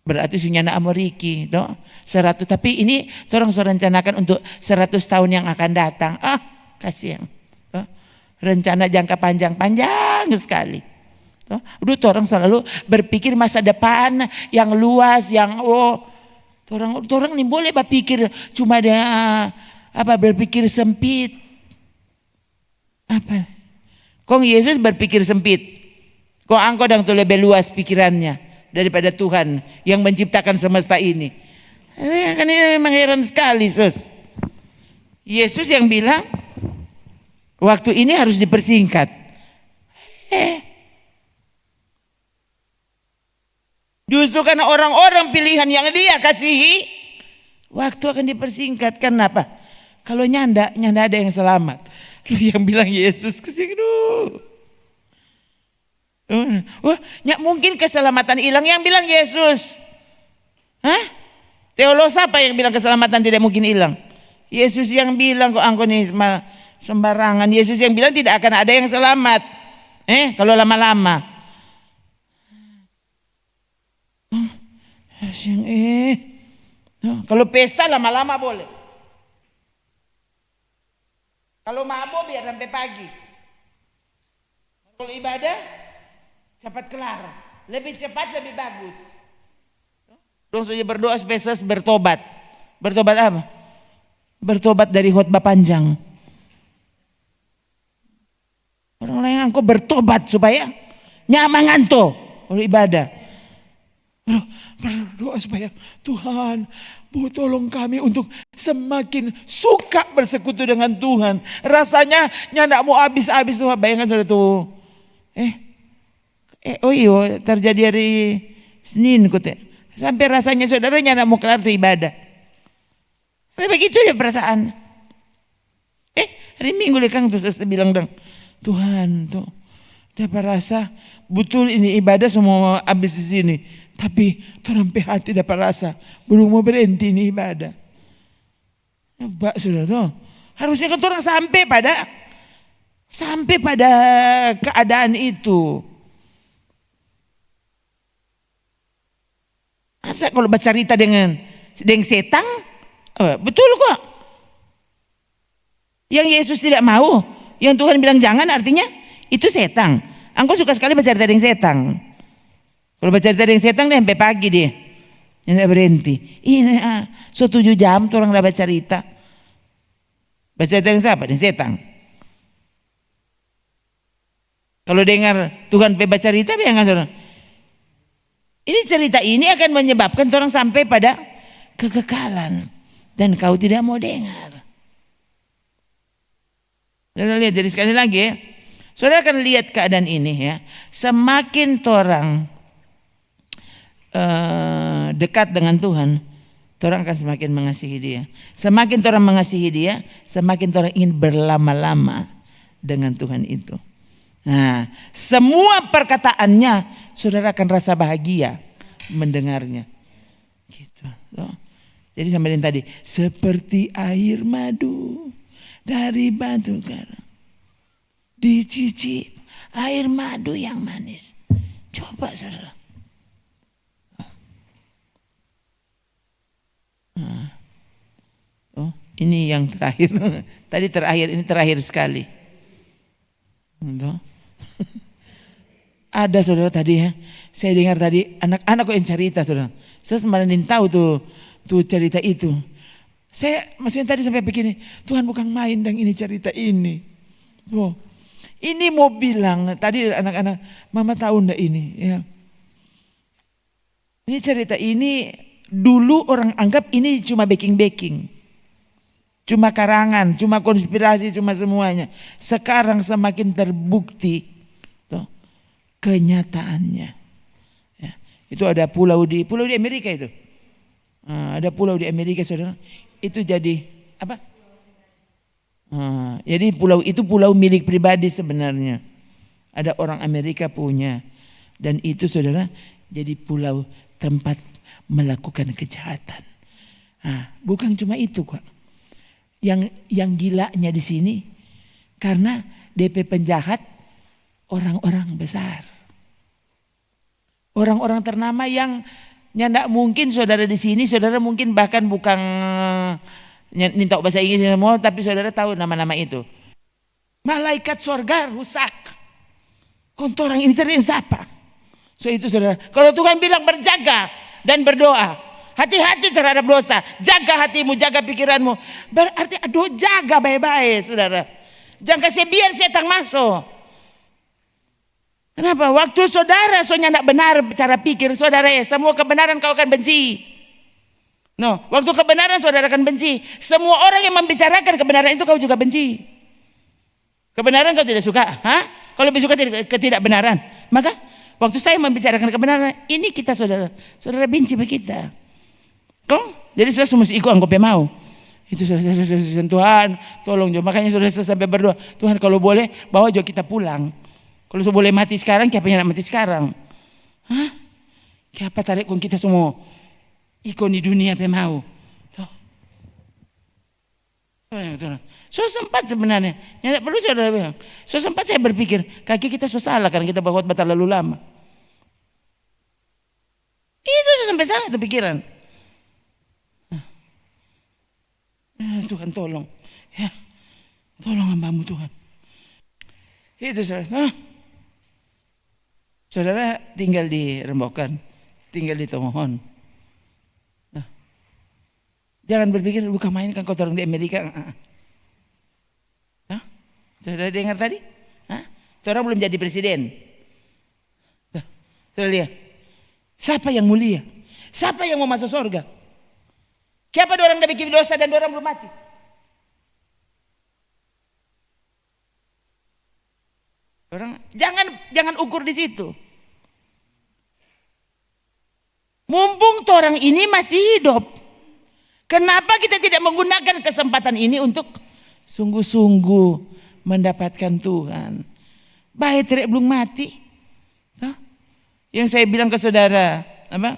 Berarti sunyana Ameriki toh 100, tapi ini orang rencanakan untuk 100 tahun yang akan datang. Kasihan. Toh. Rencana jangka panjang sekali. Toh. Orang selalu berpikir masa depan yang luas, yang orang ini boleh berpikir cuma ada berpikir sempit. Kong Yesus berpikir sempit. Kok engkau dang tuh lebih luas pikirannya daripada Tuhan yang menciptakan semesta ini. Kan ini memang heran sekali, Sus. Yesus yang bilang waktu ini harus dipersingkat. Justru karena orang-orang pilihan yang dia kasihi, waktu akan dipersingkat. Kenapa? Kalau nyanda ada yang selamat. Yang bilang Yesus kesini mungkin keselamatan hilang, yang bilang Yesus. Teolog siapa yang bilang keselamatan tidak mungkin hilang? Yesus yang bilang, kok angko nih sembarangan. Yesus yang bilang tidak akan ada yang selamat. Kalau lama-lama. Kalau pesta lama-lama boleh. Kalau mabuk biar sampai pagi. Kalau ibadah cepat kelar, lebih cepat lebih bagus. Dong saja berdoa spesies bertobat. Bertobat apa? Bertobat dari khotbah panjang. Orang lain engkau bertobat supaya nyamangan tuh oleh ibadah. Berdoa supaya Tuhan tolong kami untuk semakin suka bersekutu dengan Tuhan. Rasanya nyak mau habis-habis tuh. Bayangkan saudara tuh. Terjadi hari Senin kote. Sampai rasanya saudaranya nak mau kelar tuh ibadah. Begitu dia perasaan. Hari Minggu lekang tuh saya bilang dong, Tuhan tuh dapat rasa betul ini ibadah semua habis di sini. Tapi sampai hati dapat rasa belum mau berhenti ini ibadah. Mbak saudara tuh harusnya kan orang sampai pada keadaan itu. Masa kalau baca cerita dengan setan, betul kok. Yang Yesus tidak mau, Yang Tuhan bilang jangan artinya itu setan. Engkau suka sekali baca cerita yang setan. Kalau baca cerita yang setan dia sampai pagi dia. Tidak berhenti. Ini 7 jam tuh orang dah baca cerita. Baca cerita yang siapa? Yang setan. Kalau dengar Tuhan baca cerita, biar ini cerita ini akan menyebabkan orang sampai pada kekekalan. Dan kau tidak mau dengar. Saudara lihat, jadi sekali lagi ya. Saudara akan lihat keadaan ini ya. Semakin orang dekat dengan Tuhan, orang akan semakin mengasihi dia. Semakin orang mengasihi dia, semakin orang ingin berlama-lama dengan Tuhan itu. Nah, semua perkataannya saudara akan rasa bahagia mendengarnya. Gitu. Jadi sampai tadi, seperti air madu dari batu karang, dicicip air madu yang manis. Coba saudara. Oh, ini yang terakhir. Tadi terakhir, ini terakhir sekali. Ada saudara tadi ya, saya dengar tadi anak-anak kok yang cerita saudara. Saya semalam tahu tuh cerita itu. Saya maksudnya tadi sampai begini, Tuhan bukan main dan ini cerita ini. Oh, ini mau bilang tadi anak-anak, mama tahu ndak ini ya. Ini cerita ini dulu orang anggap ini cuma baking-baking. Cuma karangan, cuma konspirasi, cuma semuanya. Sekarang semakin terbukti kenyataannya. Ya, itu ada pulau di Amerika itu. Ada pulau di Amerika saudara. Itu jadi apa? Jadi pulau itu pulau milik pribadi sebenarnya. Ada orang Amerika punya. Dan itu saudara jadi pulau tempat melakukan kejahatan. Bukan cuma itu kok. Yang gilanya di sini karena DP penjahat orang-orang besar. Orang-orang ternama yang ndak mungkin saudara di sini, saudara mungkin bahkan bukan minta bahasa Inggris semua, tapi saudara tahu nama-nama itu. Malaikat surga rusak. Kontor orang ini terlihat siapa? So itu saudara. Kalau Tuhan bilang berjaga dan berdoa, hati-hati terhadap dosa, jaga hatimu, jaga pikiranmu. Berarti aduh jaga baik-baik saudara. Jangan kasih biar setan masuk. Kenapa? Waktu saudara soalnya tidak benar cara pikir saudara ya, semua kebenaran kau akan benci. No, waktu kebenaran saudara akan benci. Semua orang yang membicarakan kebenaran itu kau juga benci. Kebenaran kau tidak suka, Kalau lebih suka ketidakbenaran, maka waktu saya membicarakan kebenaran, ini kita saudara benci kita. Kau, jadi saya mesti ikut angkop mau. Itu saudara Tuhan, tolong juga. Makanya saudara sampai berdoa, Tuhan kalau boleh bawa juga kita pulang. Kalau boleh mati sekarang, siapa yang nak mati sekarang? Siapa tarik kon kita semua ikon di dunia apa mau? So sempat sebenarnya, tidak perlu saudara bilang. So sempat saya berpikir, kaki kita so salah karena kita bawa khotbah terlalu lama. Itu sampai sana itu pikiran. Tuhan tolong, ya, tolong hambamu Tuhan. Itu saudara. Saudara tinggal di Rembokan, tinggal di Tomohon. Jangan berpikir bukan main kan kau orang di Amerika. Saudara dengar tadi? Orang belum jadi presiden. Saudara lihat, siapa yang mulia? Siapa yang mau masuk surga? Siapa orang yang bikin dosa dan orang belum mati? Orang jangan ukur di situ. Mumpung orang ini masih hidup, kenapa kita tidak menggunakan kesempatan ini untuk sungguh-sungguh mendapatkan Tuhan? Baik tidak belum mati. Yang saya bilang ke saudara, apa?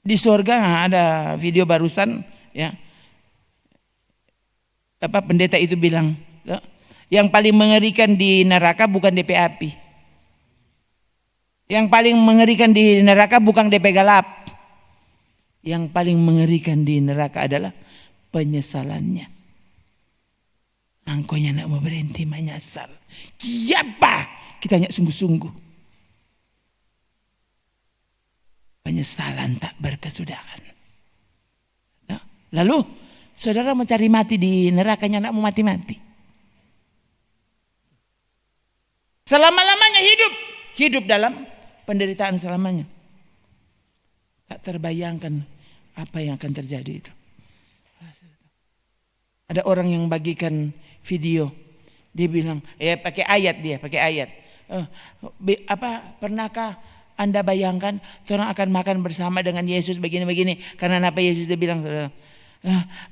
Di surga ada video barusan, ya. Apa pendeta itu bilang, yang paling mengerikan di neraka bukan DP api. Yang paling mengerikan di neraka bukan DP galap. Yang paling mengerikan di neraka adalah penyesalannya. Angkonya nak mau berhenti menyesal. Kiapa kita hanya sungguh-sungguh. Penyesalan tak berkesudahan. Lalu saudara mau cari mati di nerakanya, nak mau mati-mati. Selama-lamanya hidup dalam penderitaan selamanya. Tak terbayangkan apa yang akan terjadi itu. Ada orang yang bagikan video, dia bilang, pakai ayat. Pernahkah Anda bayangkan orang akan makan bersama dengan Yesus begini-begini? Karena apa Yesus dia bilang,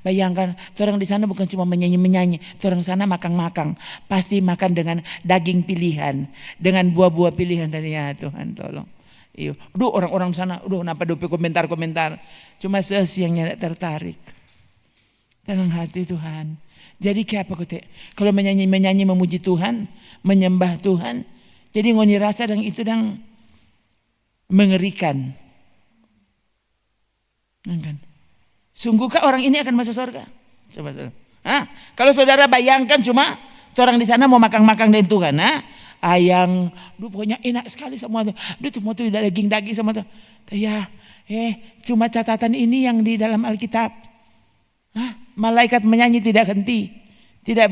bayangkan orang di sana bukan cuma menyanyi, orang sana makan, pasti makan dengan daging pilihan, dengan buah-buah pilihan tadi ya Tuhan tolong. Orang-orang sana, kenapa komentar-komentar, cuma sesiangnya tertarik. Dalam hati Tuhan. Jadi kayak apa kote? Kalau menyanyi memuji Tuhan, menyembah Tuhan, jadi ngoni rasa dan itu dan mengerikan. Kan? Sungguhkah orang ini akan masuk surga? Coba saudara. Kalau saudara bayangkan cuma orang di sana mau makan dengan Tuhan, ayang, pokoknya enak sekali semua tuh. Semua tuh daging-daging sama tuh. Ya, cuma catatan ini yang di dalam Alkitab. Malaikat menyanyi tidak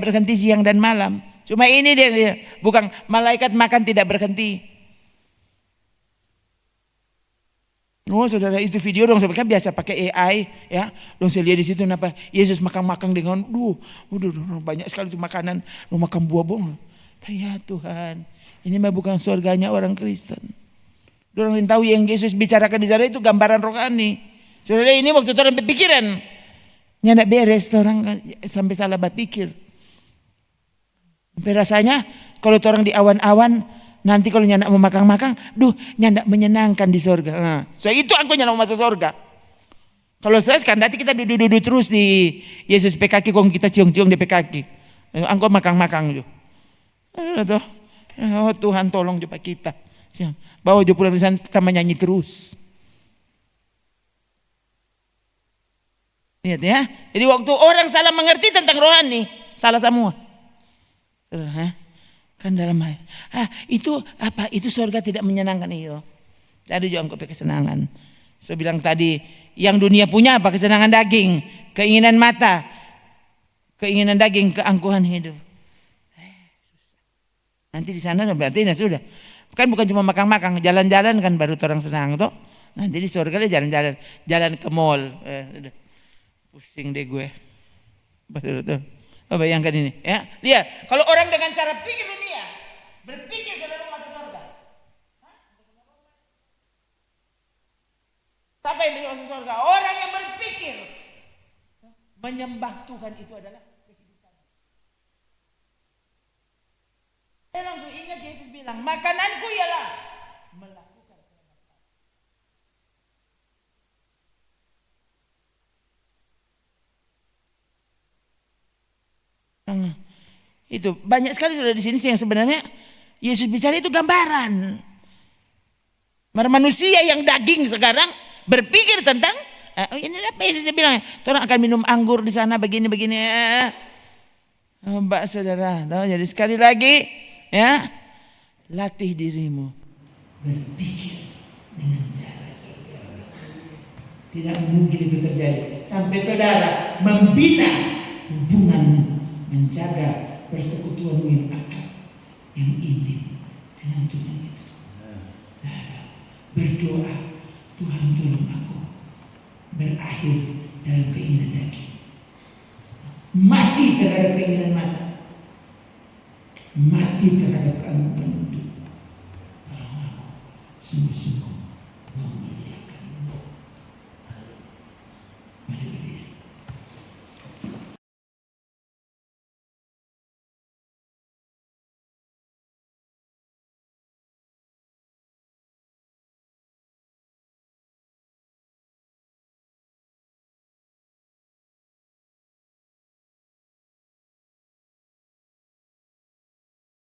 berhenti siang dan malam. Cuma ini dia bukan malaikat makan tidak berhenti. Saudara itu video dong, kan biasa pakai AI ya. Dong saya lihat di situ kenapa Yesus makan dengan banyak sekali itu makanan, makan buah bong. Ya Tuhan, ini mah bukan surganya orang Kristen. Orang yang tahu yang Yesus bicarakan di sana itu gambaran rohani. Saudara ini waktu orang berpikiran. Nyandak beres orang sampai salah berpikir. Rasanya kalau orang di awan-awan nanti kalau nyandak mau makan, nyandak menyenangkan di surga. So itu aku nyandak mau masuk surga. Kalau saya kan nanti kita duduk terus di Yesus PKK, kong kita ciong-ciong di PKK. Angko makan. Oh Tuhan tolong coba kita. Bawa jo pulang di sana kita menyanyi terus. Lihat ya. Jadi waktu orang salah mengerti tentang rohani, salah semua. Kan dalam itu apa? Itu surga tidak menyenangkan iyo. Tadi juga engkau kesenangan. Saya bilang tadi, yang dunia punya apa? Kesenangan daging, keinginan mata, keinginan daging, keangkuhan hidup. Nanti di sana berarti sudah. Kan bukan cuma makan, jalan-jalan kan baru orang senang toh. Nanti di surga dia jalan ke mall. Pusing deh gue. Betul. Bayangkan ini, ya. Lihat, kalau orang dengan cara pikir dunia, berpikir saudara masuk surga. Siapa yang masuk surga? Orang yang berpikir menyembah Tuhan itu adalah kehidupan. Saya langsung ingat Yesus bilang, makananku ialah melakukan. Itu banyak sekali sudah di sini yang sebenarnya Yesus bicara itu gambaran. Manusia yang daging sekarang berpikir tentang ini apa Yesus bilang? Orang akan minum anggur di sana begini. Mbak saudara, tahu jadi sekali lagi ya, latih dirimu berpikir dengan cara surgawi. Tidak mungkin itu terjadi sampai saudara membina hubungan, menjaga persekutuan yang akrab, yang intim dengan Tuhan itu. Berdoa, Tuhan tolong aku berakhir dalam keinginan daging, mati terhadap keinginan mata, mati terhadap keangkuhan hidup. Tolong aku sungguh-sungguh